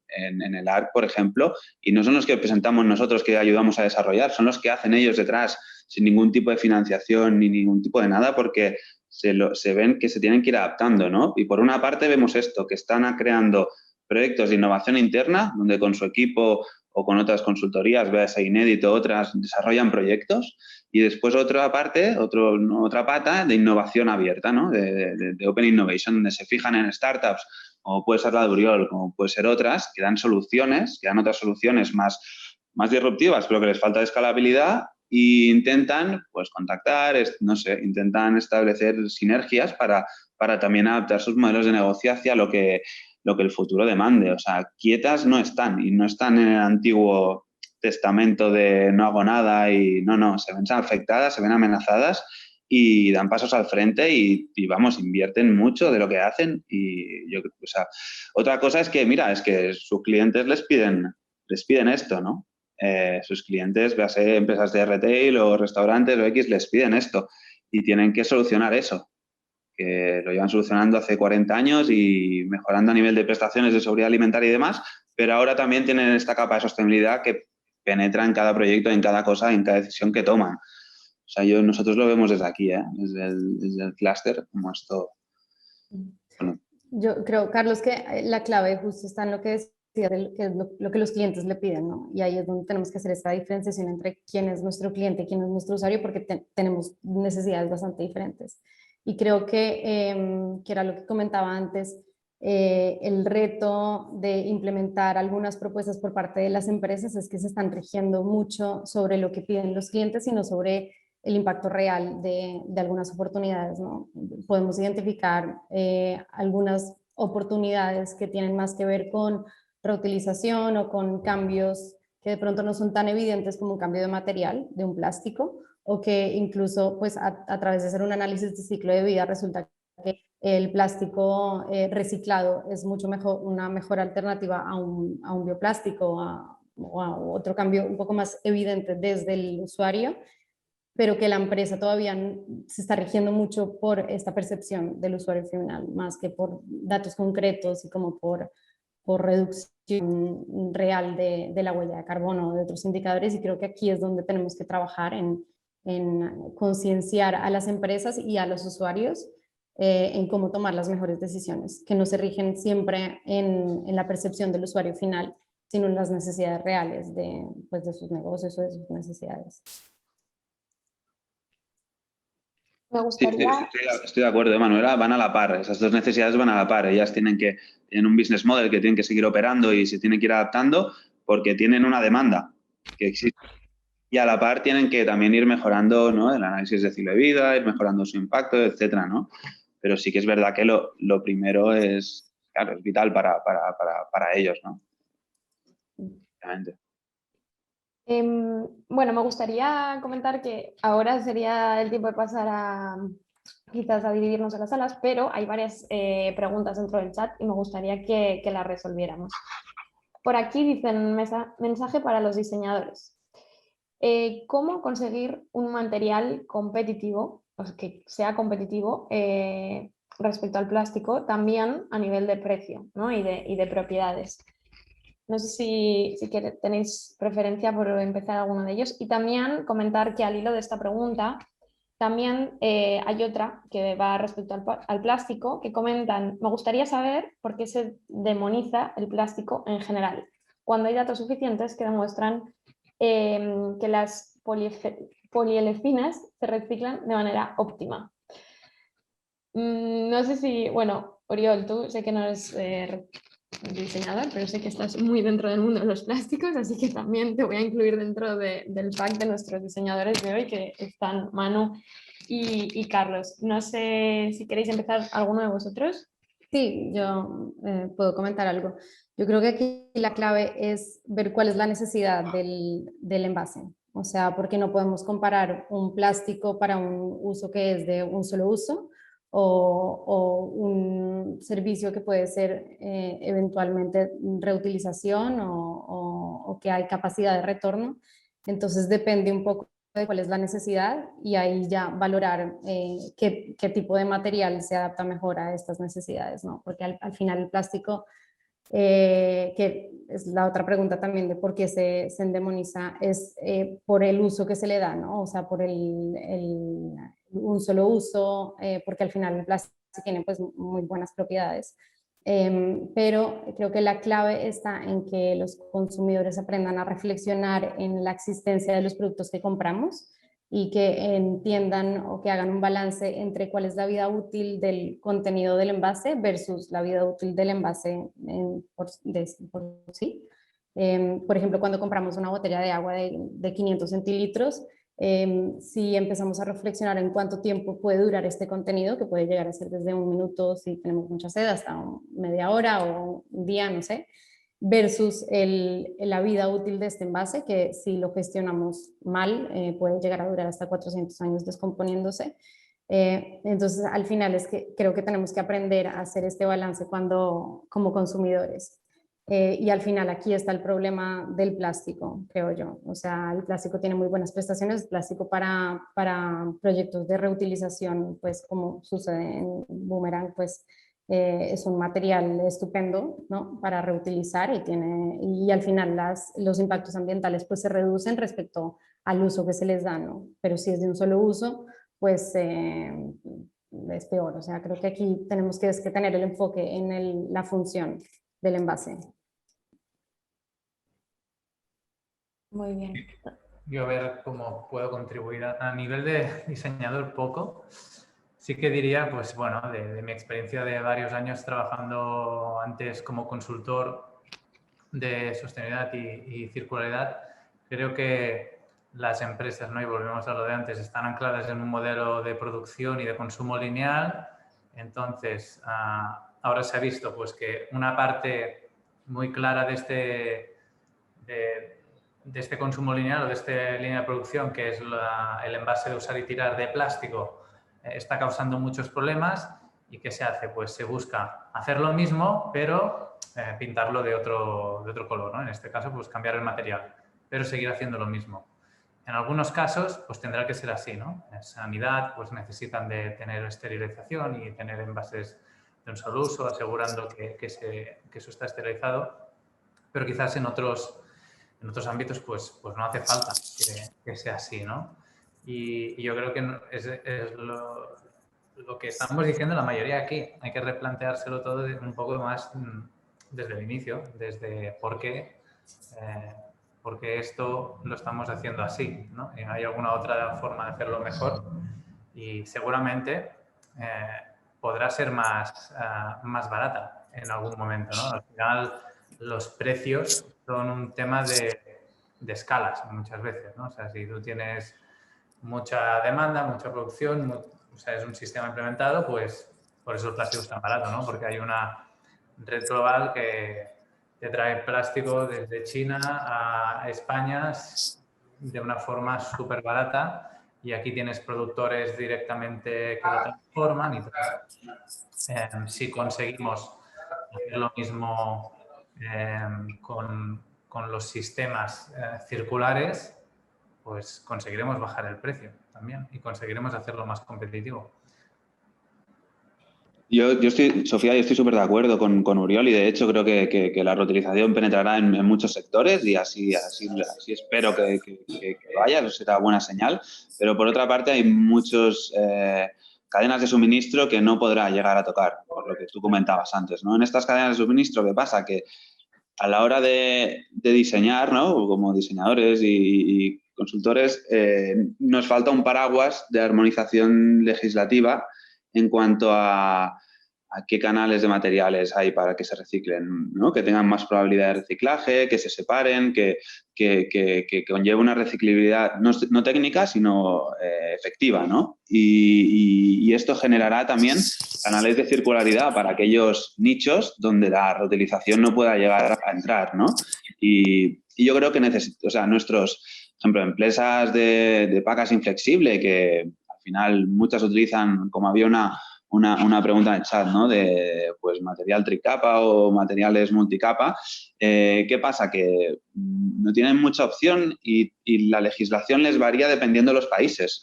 el ARC, por ejemplo, y no son los que presentamos nosotros que ayudamos a desarrollar, son los que hacen ellos detrás sin ningún tipo de financiación ni ningún tipo de nada, porque se ven que se tienen que ir adaptando, ¿no? Y por una parte vemos esto, que están creando proyectos de innovación interna, donde con su equipo o con otras consultorías, veas a Inédit o otras, desarrollan proyectos, y después otra parte, otra pata de innovación abierta, ¿no? De Open Innovation, donde se fijan en startups, como puede ser la de Uriol, como puede ser otras, que dan soluciones, que dan otras soluciones más disruptivas, pero que les falta de escalabilidad, e intentan pues contactar, no sé, intentan establecer sinergias para también adaptar sus modelos de negocio hacia lo que el futuro demande. O sea, quietas no están, y no están en el antiguo testamento de no hago nada y no, se ven afectadas, se ven amenazadas y dan pasos al frente y vamos, invierten mucho de lo que hacen. Y yo, o sea, otra cosa es que, mira, es que sus clientes les piden esto, ¿no? Sus clientes, véase empresas de retail o restaurantes o X, les piden esto y tienen que solucionar eso, que lo llevan solucionando hace 40 años y mejorando a nivel de prestaciones de seguridad alimentaria y demás, pero ahora también tienen esta capa de sostenibilidad que penetra en cada proyecto, en cada cosa, en cada decisión que toman. O sea, nosotros lo vemos desde aquí, desde el clúster, como esto. Bueno. Yo creo, Carlos, que la clave justo está en lo que decía, que es lo que los clientes le piden, ¿no? Y ahí es donde tenemos que hacer esta diferenciación entre quién es nuestro cliente y quién es nuestro usuario, porque tenemos necesidades bastante diferentes. Y creo que era lo que comentaba antes, el reto de implementar algunas propuestas por parte de las empresas es que se están rigiendo mucho sobre lo que piden los clientes y no sobre el impacto real de algunas oportunidades, ¿no? Podemos identificar algunas oportunidades que tienen más que ver con reutilización o con cambios que de pronto no son tan evidentes como un cambio de material, de un plástico, o que incluso pues a través de hacer un análisis de ciclo de vida resulta que el plástico reciclado es mucho mejor, una mejor alternativa a un bioplástico o a otro cambio un poco más evidente desde el usuario. pero que la empresa todavía se está rigiendo mucho por esta percepción del usuario final, más que por datos concretos y como por reducción real de la huella de carbono o de otros indicadores, y creo que aquí es donde tenemos que trabajar en concienciar a las empresas y a los usuarios en cómo tomar las mejores decisiones, que no se rigen siempre en la percepción del usuario final, sino en las necesidades reales pues, de sus negocios o de sus necesidades. Me Sí, gustaría... estoy de acuerdo, Manuela, van a la par, esas dos necesidades van a la par, ellas tienen un business model que tienen que seguir operando y se tienen que ir adaptando porque tienen una demanda que existe. Y a la par tienen que también ir mejorando, ¿no?, el análisis de ciclo de vida, ir mejorando su impacto, etcétera, ¿no? Pero sí que es verdad que lo primero es, claro, es vital para ellos, ¿no? Obviamente. Bueno, me gustaría comentar que ahora sería el tiempo de pasar quizás a dividirnos en las salas, pero hay varias preguntas dentro del chat y me gustaría que las resolviéramos. Por aquí dicen mensaje para los diseñadores. ¿Cómo conseguir un material competitivo, o sea, que sea competitivo respecto al plástico, también a nivel de precio, ¿no?, y de propiedades? No sé si tenéis preferencia por empezar alguno de ellos. Y también comentar que al hilo de esta pregunta, también hay otra que va respecto al plástico, que comentan: me gustaría saber por qué se demoniza el plástico en general, cuando hay datos suficientes que demuestran que las polielefinas se reciclan de manera óptima. No sé si, bueno, Oriol, tú sé que no eres diseñador, pero sé que estás muy dentro del mundo de los plásticos, así que también te voy a incluir dentro del pack de nuestros diseñadores de hoy, que están Manu y Carlos. No sé si queréis empezar alguno de vosotros. Sí, yo puedo comentar algo. Yo creo que aquí la clave es ver cuál es la necesidad del envase. O sea, porque no podemos comparar un plástico para un uso que es de un solo uso o un servicio que puede ser eventualmente reutilización o que hay capacidad de retorno. Entonces depende un poco de cuál es la necesidad y ahí ya valorar qué tipo de material se adapta mejor a estas necesidades, ¿no? Porque al final el plástico, que es la otra pregunta también de por qué se endemoniza, es por el uso que se le da, ¿no? O sea, por un solo uso, porque al final el plástico tiene pues muy buenas propiedades. Pero creo que la clave está en que los consumidores aprendan a reflexionar en la existencia de los productos que compramos y que entiendan o que hagan un balance entre cuál es la vida útil del contenido del envase versus la vida útil del envase por sí. Por ejemplo, cuando compramos una botella de agua de 500 centilitros, si empezamos a reflexionar en cuánto tiempo puede durar este contenido, que puede llegar a ser desde un minuto si tenemos mucha sed hasta media hora o un día, no sé, versus la vida útil de este envase, que si lo gestionamos mal puede llegar a durar hasta 400 años descomponiéndose. Entonces, al final es que creo que tenemos que aprender a hacer este balance como consumidores. Y al final aquí está el problema del plástico, creo yo. O sea, el plástico tiene muy buenas prestaciones. El plástico para proyectos de reutilización, pues como sucede en Boomerang, pues es un material estupendo, ¿no?, para reutilizar y al final los impactos ambientales pues se reducen respecto al uso que se les da, ¿no? Pero si es de un solo uso, pues es peor. O sea, creo que aquí tenemos que tener el enfoque en la función del envase. Muy bien. Yo a ver cómo puedo contribuir. A nivel de diseñador poco, sí que diría, pues bueno, de mi experiencia de varios años trabajando antes como consultor de sostenibilidad y circularidad, creo que las empresas, ¿no?, y volvemos a lo de antes, están ancladas en un modelo de producción y de consumo lineal. Entonces, ahora se ha visto pues que una parte muy clara de este consumo lineal o de esta línea de producción, que es el envase de usar y tirar de plástico, está causando muchos problemas. ¿Y qué se hace? Pues se busca hacer lo mismo, pero pintarlo de otro color, ¿no? En este caso, pues cambiar el material, pero seguir haciendo lo mismo. En algunos casos, pues tendrá que ser así, ¿no? En sanidad, pues necesitan de tener esterilización y tener envases de un solo uso, asegurando que eso está esterilizado, pero quizás en otros ámbitos, pues no hace falta que sea así, ¿no? Y yo creo que es lo que estamos diciendo la mayoría aquí. Hay que replanteárselo todo un poco más desde el inicio, desde por qué esto lo estamos haciendo así, ¿no? Y hay alguna otra forma de hacerlo mejor y seguramente podrá ser más barata en algún momento, ¿no? Al final, los precios son un tema de escalas muchas veces, ¿no? O sea, si tú tienes mucha demanda, mucha producción, o sea, es un sistema implementado, pues por eso el plástico es tan barato, ¿no? Porque hay una red global que te trae plástico desde China a España de una forma súper barata y aquí tienes productores directamente que lo transforman y todo. Si conseguimos hacer lo mismo con los sistemas circulares, pues conseguiremos bajar el precio también y conseguiremos hacerlo más competitivo. Sofía, yo estoy súper de acuerdo con Uriol y de hecho creo que la reutilización penetrará en muchos sectores y así espero que vaya, eso será buena señal. Pero por otra parte hay muchas cadenas de suministro que no podrá llegar a tocar, por lo que tú comentabas antes, ¿no? En estas cadenas de suministro, ¿qué pasa? Que a la hora de diseñar, ¿no? Como diseñadores y consultores, nos falta un paraguas de armonización legislativa en cuanto a qué canales de materiales hay para que se reciclen, ¿no? Que tengan más probabilidad de reciclaje, que se separen, que conlleve una reciclabilidad no técnica, sino efectiva, ¿no? Y esto generará también canales de circularidad para aquellos nichos donde la reutilización no pueda llegar a entrar, ¿no? Y yo creo que nuestros, por ejemplo, empresas de pacas inflexible, que al final muchas utilizan, como había una pregunta en el chat, ¿no? De pues material tricapa o materiales multicapa. ¿Qué pasa? Que no tienen mucha opción y la legislación les varía dependiendo de los países.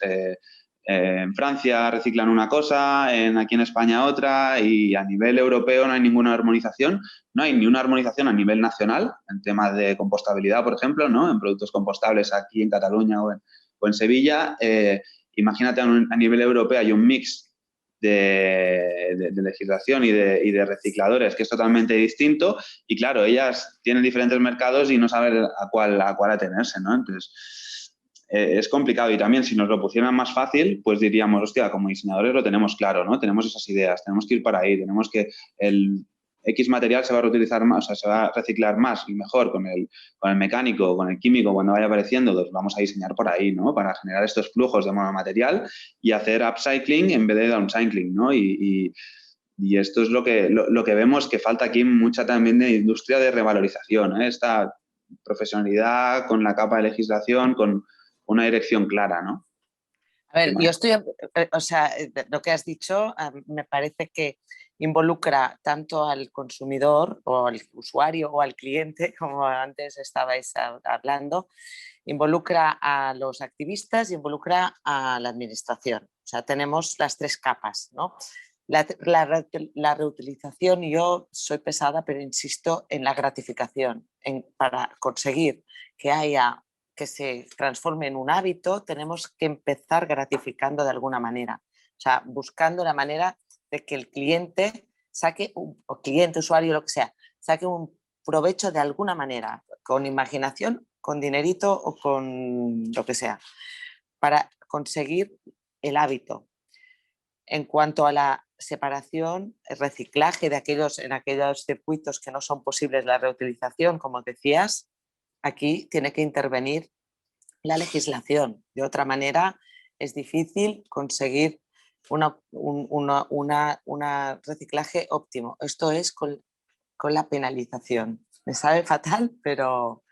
En Francia reciclan una cosa, aquí en España otra y a nivel europeo no hay ninguna armonización. No hay ni una armonización a nivel nacional en temas de compostabilidad, por ejemplo, ¿no? En productos compostables aquí en Cataluña o en Sevilla. Imagínate a nivel europeo hay un mix de legislación y de recicladores que es totalmente distinto y claro, ellas tienen diferentes mercados y no saben a cuál atenerse, ¿no? Entonces, es complicado y también si nos lo pusieran más fácil, pues diríamos, hostia, como diseñadores lo tenemos claro, ¿no? Tenemos esas ideas, tenemos que ir para ahí, tenemos que el X material se va a reutilizar más, o sea, se va a reciclar más y mejor con el mecánico, con el químico, cuando vaya apareciendo, pues vamos a diseñar por ahí, ¿no? Para generar estos flujos de monomaterial y hacer upcycling en vez de downcycling, ¿no? Y esto es lo que vemos que falta aquí mucha también de industria de revalorización, ¿eh? Esta profesionalidad con la capa de legislación, con una dirección clara, ¿no? A ver, yo estoy, o sea, lo que has dicho me parece que involucra tanto al consumidor o al usuario o al cliente, como antes estabais hablando, involucra a los activistas y involucra a la administración. O sea, tenemos las tres capas, ¿no? La reutilización, yo soy pesada, pero insisto en la gratificación. Para conseguir que se transforme en un hábito, tenemos que empezar gratificando de alguna manera. O sea, buscando la manera de que el cliente saque, o cliente, usuario, lo que sea, saque un provecho de alguna manera, con imaginación, con dinerito o con lo que sea, para conseguir el hábito. En cuanto a la separación, el reciclaje en aquellos circuitos que no son posibles la reutilización, como decías, aquí tiene que intervenir la legislación. De otra manera, es difícil conseguir un reciclaje óptimo. Esto es con la penalización. Me sabe fatal, pero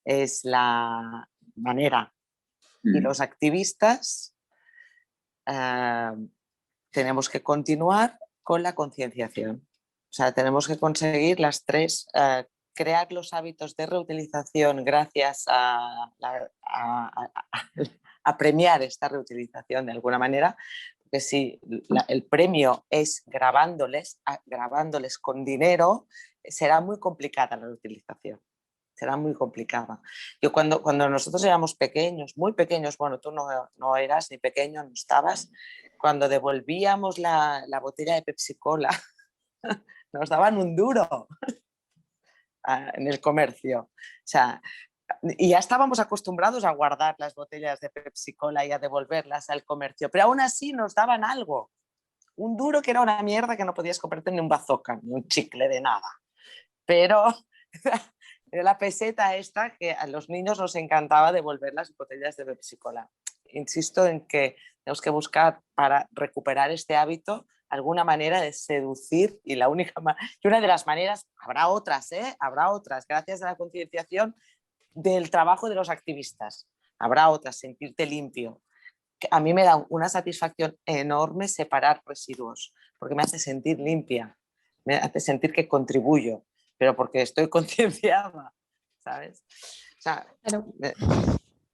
es la manera. Y los activistas tenemos que continuar con la concienciación. O sea, tenemos que conseguir las tres crear los hábitos de reutilización gracias a premiar esta reutilización de alguna manera, porque si el premio es grabándoles con dinero, será muy complicada la reutilización. Será muy complicada. Yo cuando nosotros éramos pequeños, muy pequeños, bueno, tú no eras ni pequeño, no estabas, cuando devolvíamos la botella de Pepsi-Cola, nos daban un duro en el comercio. O sea, y ya estábamos acostumbrados a guardar las botellas de Pepsi-Cola y a devolverlas al comercio, pero aún así nos daban algo. Un duro que era una mierda que no podías comprarte ni un bazooka, ni un chicle de nada. Pero era la peseta esta que a los niños nos encantaba devolver las botellas de Pepsi-Cola. Insisto en que tenemos que buscar para recuperar este hábito alguna manera de seducir y una de las maneras, habrá otras, gracias a la concienciación del trabajo de los activistas, habrá otras, sentirte limpio. A mí me da una satisfacción enorme separar residuos, porque me hace sentir limpia, me hace sentir que contribuyo, pero porque estoy concienciada, ¿sabes? O sea, claro.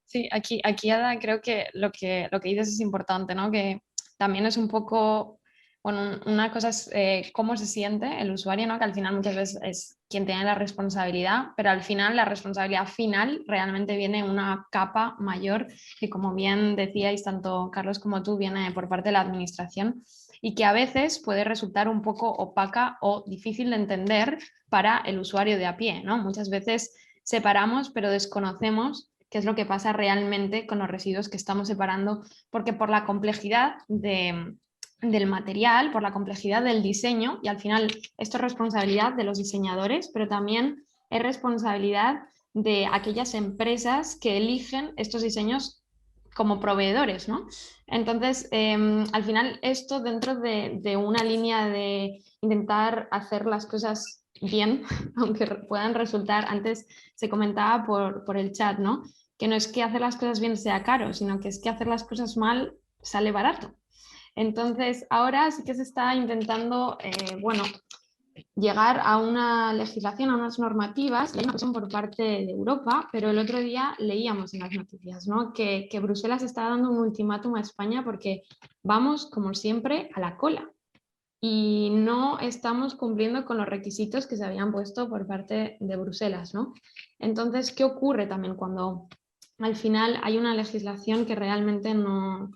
Sí, aquí Ada, creo que lo que dices es importante, ¿no? Que también es un poco, bueno, una cosa es cómo se siente el usuario, ¿no? Que al final muchas veces es quien tiene la responsabilidad, pero al final la responsabilidad final realmente viene una capa mayor que, como bien decíais tanto Carlos como tú, viene por parte de la administración y que a veces puede resultar un poco opaca o difícil de entender para el usuario de a pie, ¿no? Muchas veces separamos pero desconocemos qué es lo que pasa realmente con los residuos que estamos separando, porque por la complejidad del material, por la complejidad del diseño, y al final esto es responsabilidad de los diseñadores, pero también es responsabilidad de aquellas empresas que eligen estos diseños como proveedores, ¿no? Entonces, al final esto dentro de una línea de intentar hacer las cosas bien, aunque puedan resultar, antes se comentaba por el chat, ¿no? Que no es que hacer las cosas bien sea caro, sino que es que hacer las cosas mal sale barato. Entonces, ahora sí que se está intentando, bueno, llegar a una legislación, a unas normativas, hay una presión por parte de Europa, pero el otro día leíamos en las noticias, ¿no? que Bruselas está dando un ultimátum a España porque vamos, como siempre, a la cola y no estamos cumpliendo con los requisitos que se habían puesto por parte de Bruselas, ¿no? Entonces, ¿qué ocurre también cuando al final hay una legislación que realmente no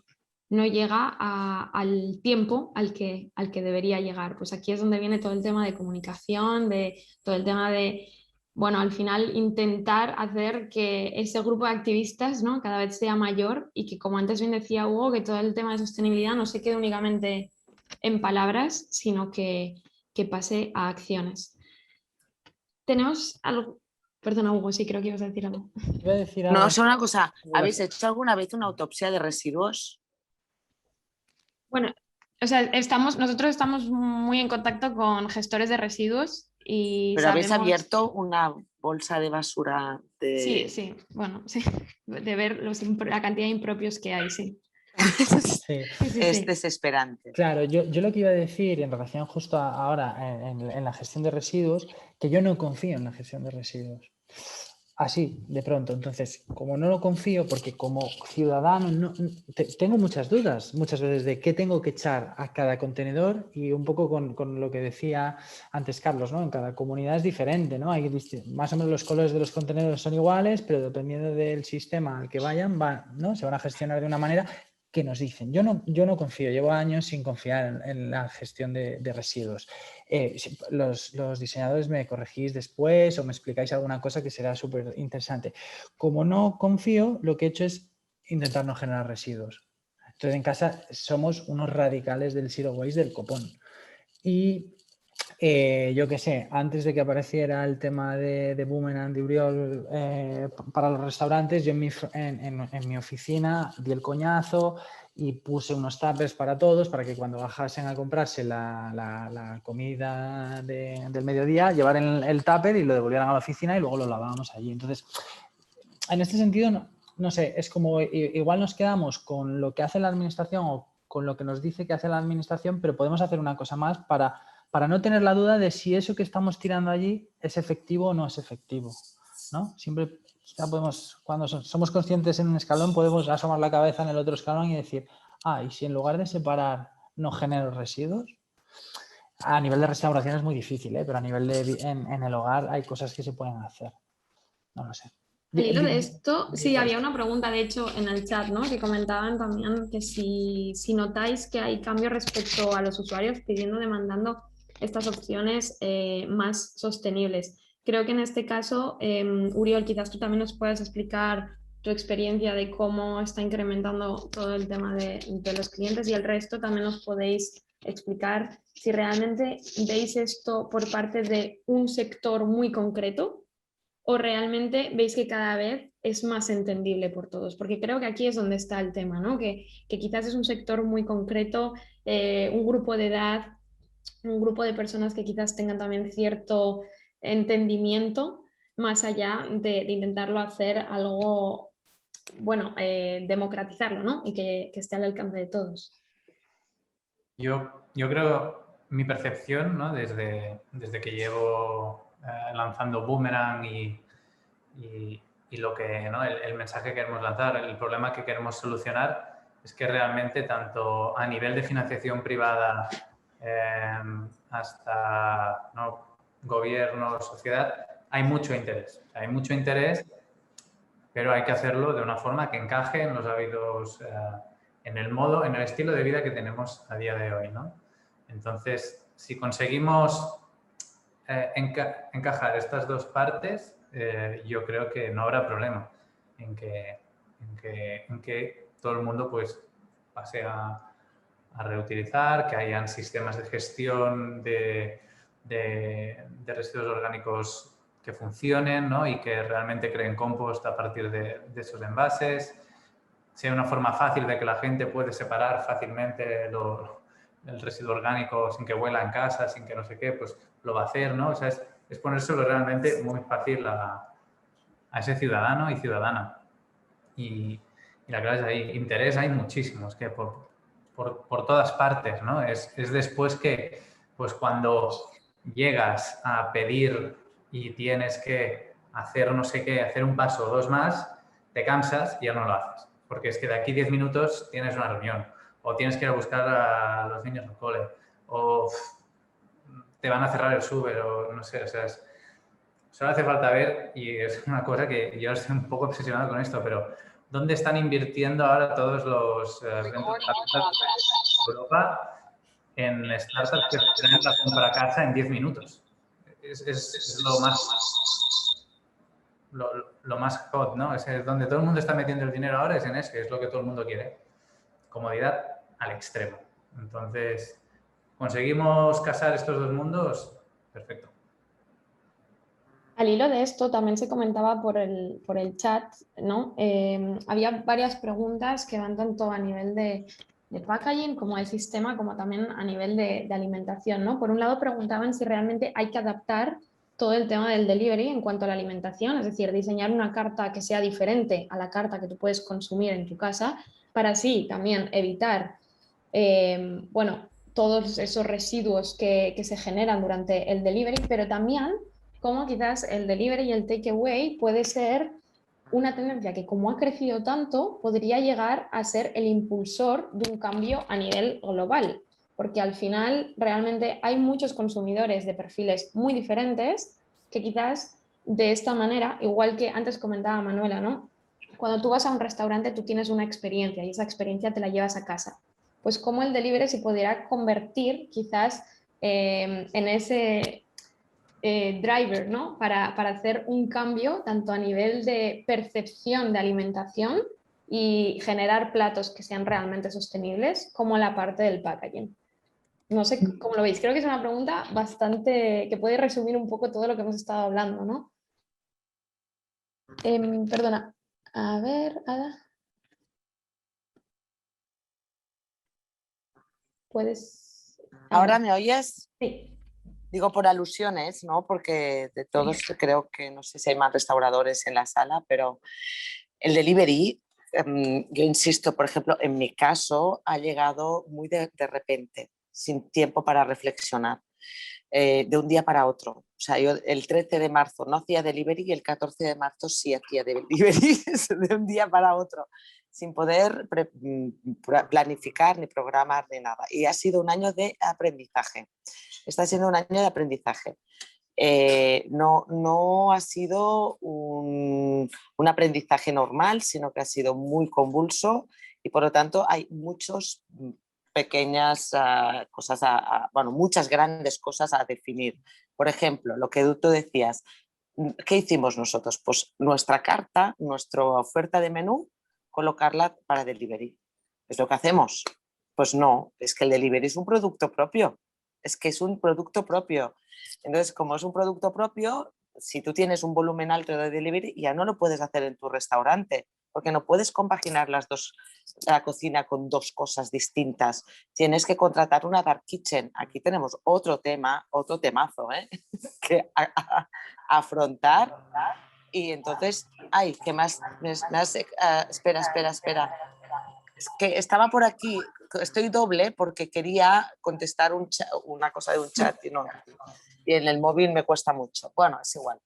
llega al tiempo al que debería llegar? Pues aquí es donde viene todo el tema de comunicación, de todo el tema de, bueno, al final intentar hacer que ese grupo de activistas, ¿no? cada vez sea mayor y que, como antes bien decía Hugo, que todo el tema de sostenibilidad no se quede únicamente en palabras, sino que pase a acciones. Tenemos algo... Perdona, Hugo, sí, creo que ibas a decir algo. Iba a decir algo. No, solo una cosa, ¿habéis hecho alguna vez una autopsia de residuos? Bueno, o sea, nosotros estamos muy en contacto con gestores de residuos y ¿Pero sabemos... habéis abierto una bolsa de basura de...? Sí, bueno, sí, de ver la cantidad de impropios que hay, sí. Sí. Es desesperante. Claro, yo lo que iba a decir en relación justo ahora en la gestión de residuos, que yo no confío en la gestión de residuos. Así, de pronto. Entonces, como no lo confío, porque como ciudadano tengo muchas dudas muchas veces de qué tengo que echar a cada contenedor y un poco con lo que decía antes Carlos, ¿no? En cada comunidad es diferente, ¿no? Hay más o menos los colores de los contenedores son iguales, pero dependiendo del sistema al que vayan, ¿no? Se van a gestionar de una manera que nos dicen. Yo no confío, llevo años sin confiar en la gestión de residuos. Los diseñadores me corregís después o me explicáis alguna cosa que será súper interesante. Como no confío, lo que he hecho es intentar no generar residuos. Entonces en casa somos unos radicales del zero waste del copón. Y yo qué sé, antes de que apareciera el tema de Boomerang, de Uriol para los restaurantes, yo en mi oficina di el coñazo y puse unos tuppers para todos para que cuando bajasen a comprarse la comida del mediodía llevaran el tupper y lo devolvieran a la oficina y luego lo lavábamos allí. Entonces, en este sentido, no sé, es como igual nos quedamos con lo que hace la administración o con lo que nos dice que hace la administración, pero podemos hacer una cosa más para para no tener la duda de si eso que estamos tirando allí es efectivo o no es efectivo, ¿no? Siempre quizá podemos, cuando somos conscientes en un escalón, podemos asomar la cabeza en el otro escalón y decir, ¿y si en lugar de separar no genero residuos? A nivel de restauración es muy difícil, pero a nivel de en el hogar hay cosas que se pueden hacer. No lo sé. Al hilo de esto, sí, había una pregunta, de hecho, en el chat, ¿no? Que comentaban también que si notáis que hay cambio respecto a los usuarios pidiendo, demandando estas opciones más sostenibles. Creo que en este caso, Uriol, quizás tú también nos puedas explicar tu experiencia de cómo está incrementando todo el tema de los clientes, y el resto también nos podéis explicar si realmente veis esto por parte de un sector muy concreto o realmente veis que cada vez es más entendible por todos, porque creo que aquí es donde está el tema, ¿no? Que quizás es un sector muy concreto, un grupo de edad, un grupo de personas que quizás tengan también cierto entendimiento, más allá de intentarlo hacer algo, bueno, democratizarlo, ¿no? Y que esté al alcance de todos. Yo creo, mi percepción, ¿no? desde que llevo lanzando Boomerang y lo que, ¿no? el mensaje que queremos lanzar, el problema que queremos solucionar, es que realmente tanto a nivel de financiación privada hasta, ¿no? gobierno, sociedad, hay mucho interés. O sea, hay mucho interés, pero hay que hacerlo de una forma que encaje en los hábitos, en el modo, en el estilo de vida que tenemos a día de hoy, ¿no? Entonces, si conseguimos encajar estas dos partes, yo creo que no habrá problema en que todo el mundo pues pase a reutilizar, que hayan sistemas de gestión de residuos orgánicos que funcionen, ¿no? Y que realmente creen compost a partir de esos envases. Sea una forma fácil de que la gente puede separar fácilmente el residuo orgánico sin que huela en casa, sin que no sé qué, pues lo va a hacer, ¿no? O sea, es ponérselo realmente muy fácil a ese ciudadano y ciudadana. Y la clave es ahí, interés hay muchísimos, que por todas partes, ¿no? Es después que, pues cuando llegas a pedir y tienes que hacer no sé qué, hacer un paso o dos más, te cansas y ya no lo haces. Porque es que de aquí 10 minutos tienes una reunión, o tienes que ir a buscar a los niños al cole, o te van a cerrar el súper, o no sé, o sea, solo hace falta ver, y es una cosa que yo estoy un poco obsesionado con esto, pero ¿dónde están invirtiendo ahora todos los ventas de Europa en startups que tienen la compra a casa en 10 minutos? Es lo más hot, ¿no? Es donde todo el mundo está metiendo el dinero ahora, es en ese, es lo que todo el mundo quiere. Comodidad al extremo. Entonces, ¿conseguimos casar estos dos mundos? Perfecto. Al hilo de esto también se comentaba por el chat, ¿no? Había varias preguntas que van tanto a nivel de packaging como del sistema, como también a nivel de alimentación, ¿no? Por un lado preguntaban si realmente hay que adaptar todo el tema del delivery en cuanto a la alimentación, es decir, diseñar una carta que sea diferente a la carta que tú puedes consumir en tu casa, para así también evitar, bueno, todos esos residuos que se generan durante el delivery, pero también cómo quizás el delivery y el takeaway puede ser una tendencia que, como ha crecido tanto, podría llegar a ser el impulsor de un cambio a nivel global, porque al final realmente hay muchos consumidores de perfiles muy diferentes que quizás de esta manera, igual que antes comentaba Manuela, ¿no? Cuando tú vas a un restaurante tú tienes una experiencia y esa experiencia te la llevas a casa. Pues cómo el delivery se podría convertir quizás en ese driver, ¿no? Para hacer un cambio tanto a nivel de percepción de alimentación y generar platos que sean realmente sostenibles, como la parte del packaging. No sé cómo lo veis, creo que es una pregunta bastante que puede resumir un poco todo lo que hemos estado hablando, ¿no? Perdona, a ver, Ada. ¿Puedes? ¿Ahora me oyes? Sí. Digo por alusiones, ¿no? Porque de todos creo que no sé si hay más restauradores en la sala, pero el delivery, yo insisto, por ejemplo, en mi caso ha llegado muy de repente, sin tiempo para reflexionar. de un día para otro. O sea, yo el 13 de marzo no hacía delivery y el 14 de marzo sí hacía delivery de un día para otro, sin poder planificar ni programar ni nada. Y ha sido un año de aprendizaje. Está siendo un año de aprendizaje. No ha sido un aprendizaje normal, sino que ha sido muy convulso y por lo tanto hay muchas pequeñas cosas, bueno, muchas grandes cosas a definir. Por ejemplo, lo que tú decías, ¿qué hicimos nosotros? Pues nuestra carta, nuestra oferta de menú, colocarla para delivery. ¿Es lo que hacemos? Pues no, es que el delivery es un producto propio. Es que es un producto propio. Entonces, como es un producto propio, si tú tienes un volumen alto de delivery, ya no lo puedes hacer en tu restaurante, porque no puedes compaginar la cocina con dos cosas distintas. Tienes que contratar una dark kitchen. Aquí tenemos otro tema, otro temazo, que afrontar. Y entonces, ay, ¿qué más? Espera. Es que estaba por aquí, estoy doble porque quería contestar una cosa de un chat y en el móvil me cuesta mucho. Bueno, es igual.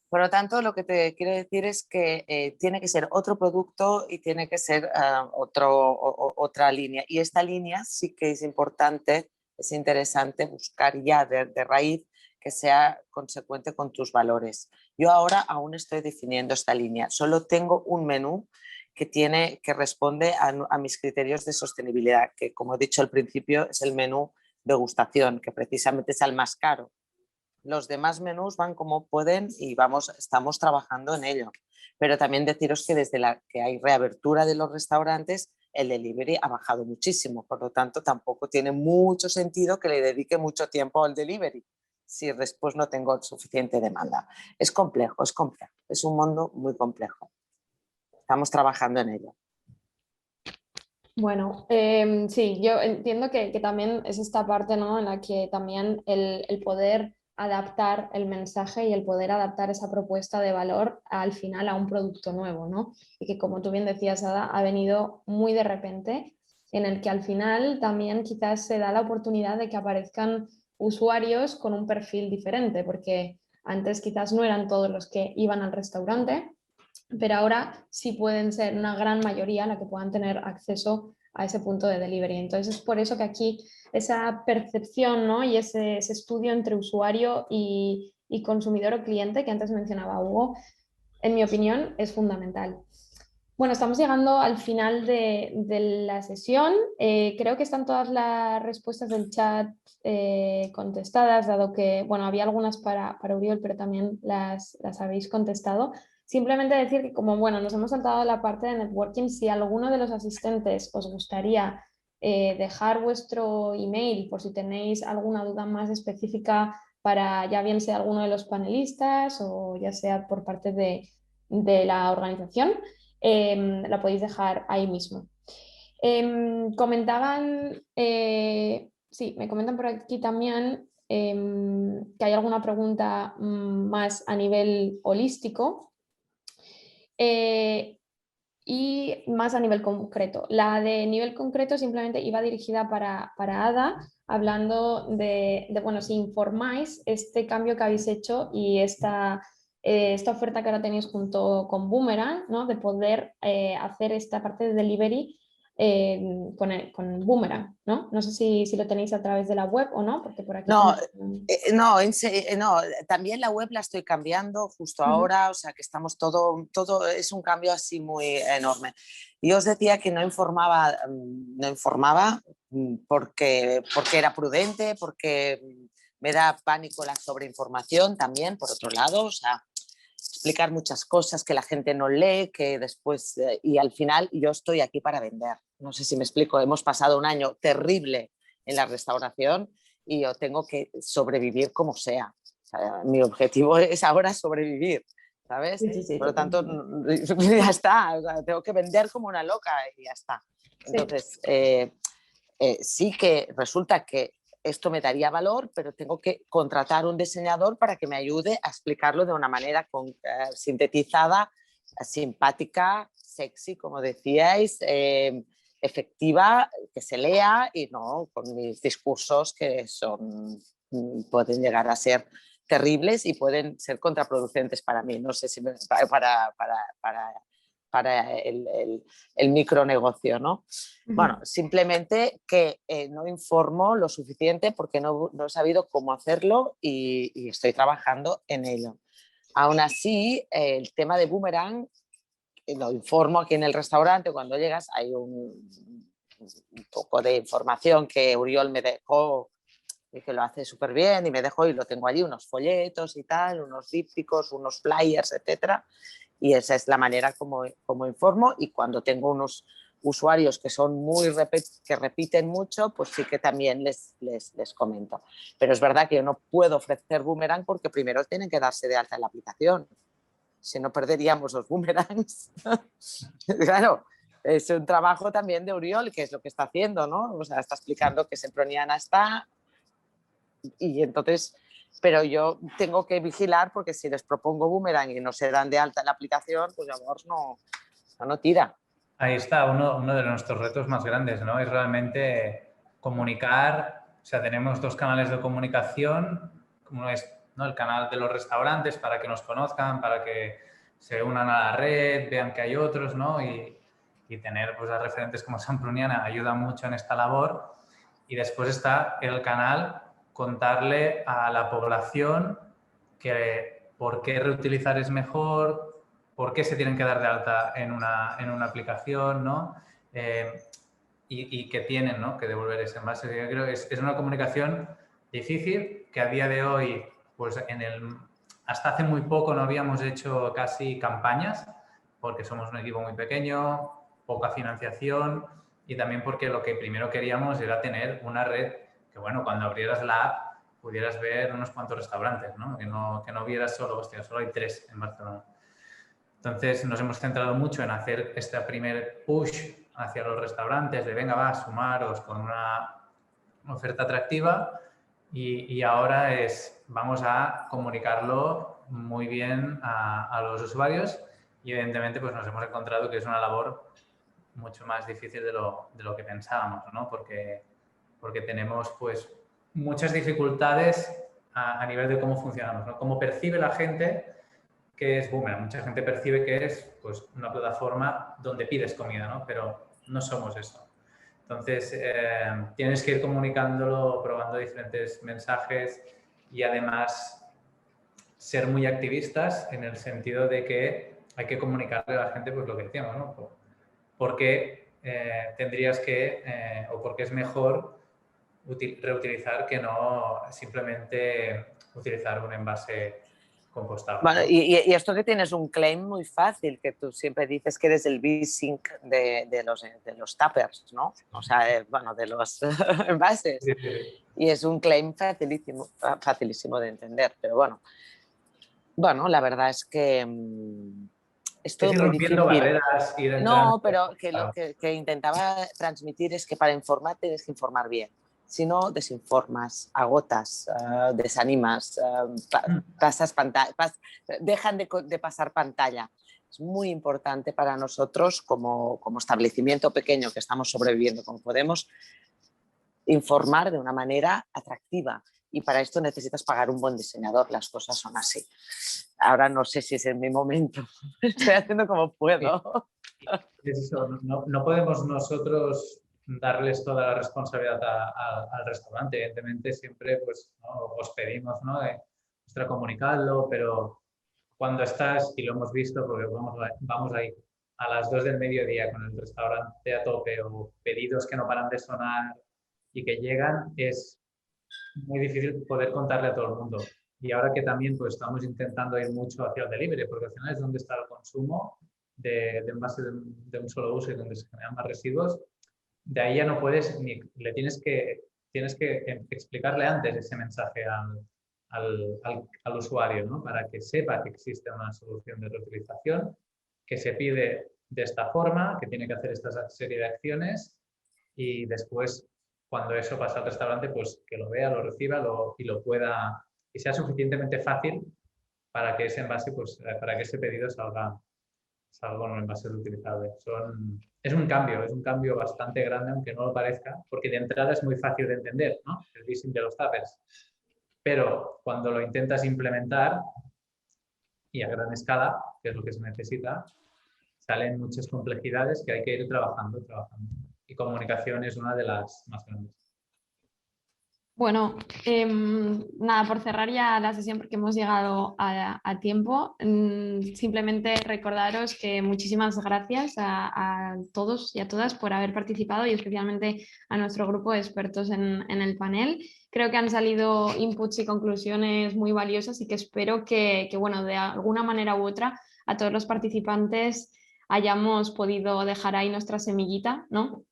Por lo tanto, lo que te quiero decir es que tiene que ser otro producto y tiene que ser otra línea. Y esta línea sí que es importante, es interesante buscar ya de raíz que sea consecuente con tus valores. Yo ahora aún estoy definiendo esta línea. Solo tengo un menú que responde a mis criterios de sostenibilidad, que como he dicho al principio es el menú degustación, que precisamente es el más caro. Los demás menús van como pueden y estamos trabajando en ello. Pero también deciros que desde que hay reabertura de los restaurantes, el delivery ha bajado muchísimo. Por lo tanto, tampoco tiene mucho sentido que le dedique mucho tiempo al delivery si después no tengo suficiente demanda. Es complejo. Es un mundo muy complejo. Estamos trabajando en ello. Bueno, sí, yo entiendo que también es esta parte, ¿no? En la que también el poder adaptar el mensaje y el poder adaptar esa propuesta de valor al final a un producto nuevo, ¿no? Y que como tú bien decías, Ada, ha venido muy de repente, en el que al final también quizás se da la oportunidad de que aparezcan usuarios con un perfil diferente, porque antes quizás no eran todos los que iban al restaurante, pero ahora sí pueden ser una gran mayoría la que puedan tener acceso a ese punto de delivery. Entonces es por eso que aquí esa percepción, ¿no? Y ese estudio entre usuario y consumidor o cliente que antes mencionaba Hugo, en mi opinión, es fundamental. Bueno, estamos llegando al final de la sesión. Creo que están todas las respuestas del chat contestadas, dado que, bueno, había algunas para Uriol, pero también las habéis contestado. Simplemente decir que como, bueno, nos hemos saltado la parte de networking, si alguno de los asistentes os gustaría dejar vuestro email por si tenéis alguna duda más específica para ya bien sea alguno de los panelistas o ya sea por parte de la organización, la podéis dejar ahí mismo. Sí, me comentan por aquí también que hay alguna pregunta más a nivel holístico y más a nivel concreto. La de nivel concreto simplemente iba dirigida para Ada, hablando bueno, si informáis este cambio que habéis hecho y esta oferta que ahora tenéis junto con Boomerang, ¿no? De poder hacer esta parte de delivery con Boomerang, ¿no? No sé si lo tenéis a través de la web o no, porque por aquí... No, también la web la estoy cambiando justo ahora, o sea que estamos todo es un cambio así muy enorme. Y os decía que no informaba porque era prudente, porque me da pánico la sobreinformación también, por otro lado, o sea, explicar muchas cosas que la gente no lee, que después, y al final yo estoy aquí para vender. No sé si me explico, hemos pasado un año terrible en la restauración y yo tengo que sobrevivir como sea. O sea, mi objetivo es ahora sobrevivir, ¿sabes? Sí, por lo tanto, ya está, o sea, tengo que vender como una loca y ya está. Entonces, sí que resulta que esto me daría valor, pero tengo que contratar un diseñador para que me ayude a explicarlo de una manera sintetizada, simpática, sexy, como decíais, efectiva, que se lea y no con mis discursos que pueden llegar a ser terribles y pueden ser contraproducentes para mí. No sé si para el micronegocio, ¿no? Bueno, simplemente que no informo lo suficiente porque no he sabido cómo hacerlo y estoy trabajando en ello. Aún así, el tema de Boomerang lo informo aquí en el restaurante. Cuando llegas hay un poco de información que Uriol me dejó y que lo hace súper bien y me dejó y lo tengo allí, unos folletos y tal, unos dípticos, unos flyers, etcétera. Y esa es la manera como informo, y cuando tengo unos usuarios que son que repiten mucho, pues sí que también les comento. Pero es verdad que yo no puedo ofrecer Boomerang porque primero tienen que darse de alta en la aplicación. Si no, perderíamos los boomerangs. Claro, es un trabajo también de Uriol, que es lo que está haciendo, ¿no? O sea, está explicando que Semproniana está y entonces... Pero yo tengo que vigilar porque si les propongo Boomerang y no se dan de alta en la aplicación, pues amor, no tira. Ahí está uno de nuestros retos más grandes, ¿no? Es realmente comunicar. O sea, tenemos 2 canales de comunicación. Uno es, ¿no?, el canal de los restaurantes para que nos conozcan, para que se unan a la red, vean que hay otros, ¿no? Y tener pues, a referentes como Semproniana ayuda mucho en esta labor. Y después está el canal contarle a la población que por qué reutilizar es mejor, por qué se tienen que dar de alta en una aplicación, ¿no? Y que tienen, ¿no?, que devolver ese envase. Yo creo que es una comunicación difícil que a día de hoy, pues hasta hace muy poco no habíamos hecho casi campañas porque somos un equipo muy pequeño, poca financiación y también porque lo que primero queríamos era tener una red que, bueno, cuando abrieras la app pudieras ver unos cuantos restaurantes, ¿no? Que no vieras solo, hostia, solo hay 3 en Barcelona. Entonces nos hemos centrado mucho en hacer este primer push hacia los restaurantes de venga, va, sumaros con una oferta atractiva y ahora vamos a comunicarlo muy bien a los usuarios y evidentemente pues nos hemos encontrado que es una labor mucho más difícil de lo que pensábamos, ¿no? Porque tenemos pues muchas dificultades a nivel de cómo funcionamos, ¿no? Cómo percibe la gente que es Boomerang. Mucha gente percibe que es pues, una plataforma donde pides comida, ¿no? Pero no somos eso. Entonces, tienes que ir comunicándolo, probando diferentes mensajes y además ser muy activistas en el sentido de que hay que comunicarle a la gente pues, lo que decíamos, ¿no? ¿Por qué tendrías que, o por qué es mejor reutilizar que no simplemente utilizar un envase compostable? Bueno, ¿no? y esto que tienes un claim muy fácil, que tú siempre dices que eres el V-Sync de los tuppers, ¿no? O sea, bueno, de los envases. Sí, sí. Y es un claim facilísimo de entender, pero bueno, la verdad es que es todo ir muy rompiendo difícil. barreras, ir entrando. No, pero que lo que intentaba transmitir es que para informar tienes que informar bien. Si no, desinformas, agotas, desanimas, dejan de pasar pantalla. Es muy importante para nosotros como establecimiento pequeño que estamos sobreviviendo como podemos, informar de una manera atractiva. Y para esto necesitas pagar un buen diseñador, las cosas son así. Ahora no sé si es en mi momento, estoy haciendo como puedo. Es eso, no podemos nosotros darles toda la responsabilidad al restaurante. Evidentemente siempre pues, ¿no?, os pedimos, ¿no?, de comunicarlo, pero cuando estás, y lo hemos visto porque vamos ahí a las 2 del mediodía con el restaurante a tope o pedidos que no paran de sonar y que llegan, es muy difícil poder contarle a todo el mundo. Y ahora que también pues, estamos intentando ir mucho hacia el delivery, porque al final es donde está el consumo de envases de un solo uso y donde se generan más residuos, de ahí ya no puedes ni le tienes que explicarle antes ese mensaje al usuario, ¿no?, para que sepa que existe una solución de reutilización, que se pide de esta forma, que tiene que hacer esta serie de acciones y después, cuando eso pasa al restaurante, pues que lo vea, lo reciba y lo pueda, y sea suficientemente fácil para que ese envase, pues para que ese pedido salga es algo no va a ser utilizable. Es un cambio bastante grande, aunque no lo parezca, porque de entrada es muy fácil de entender, ¿no? El leasing de los tuppers. Pero cuando lo intentas implementar y a gran escala, que es lo que se necesita, salen muchas complejidades que hay que ir trabajando. Y comunicación es una de las más grandes. Bueno, nada, por cerrar ya la sesión porque hemos llegado a tiempo, simplemente recordaros que muchísimas gracias a todos y a todas por haber participado y especialmente a nuestro grupo de expertos en el panel. Creo que han salido inputs y conclusiones muy valiosas y que espero que, bueno, de alguna manera u otra a todos los participantes hayamos podido dejar ahí nuestra semillita, ¿no?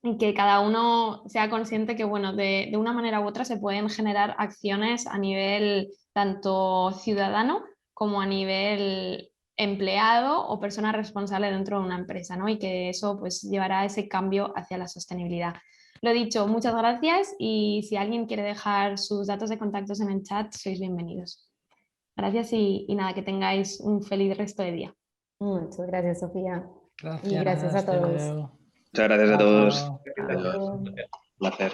Y que cada uno sea consciente que, bueno, de una manera u otra se pueden generar acciones a nivel tanto ciudadano como a nivel empleado o persona responsable dentro de una empresa, ¿no? Y que eso pues llevará a ese cambio hacia la sostenibilidad. Lo dicho, muchas gracias y si alguien quiere dejar sus datos de contactos en el chat, sois bienvenidos. Gracias y nada, que tengáis un feliz resto de día. Muchas gracias, Sofía. Gracias. Y gracias a hasta todos. luego. Muchas gracias a Chao, todos. chao. Adiós. Gracias. Un placer.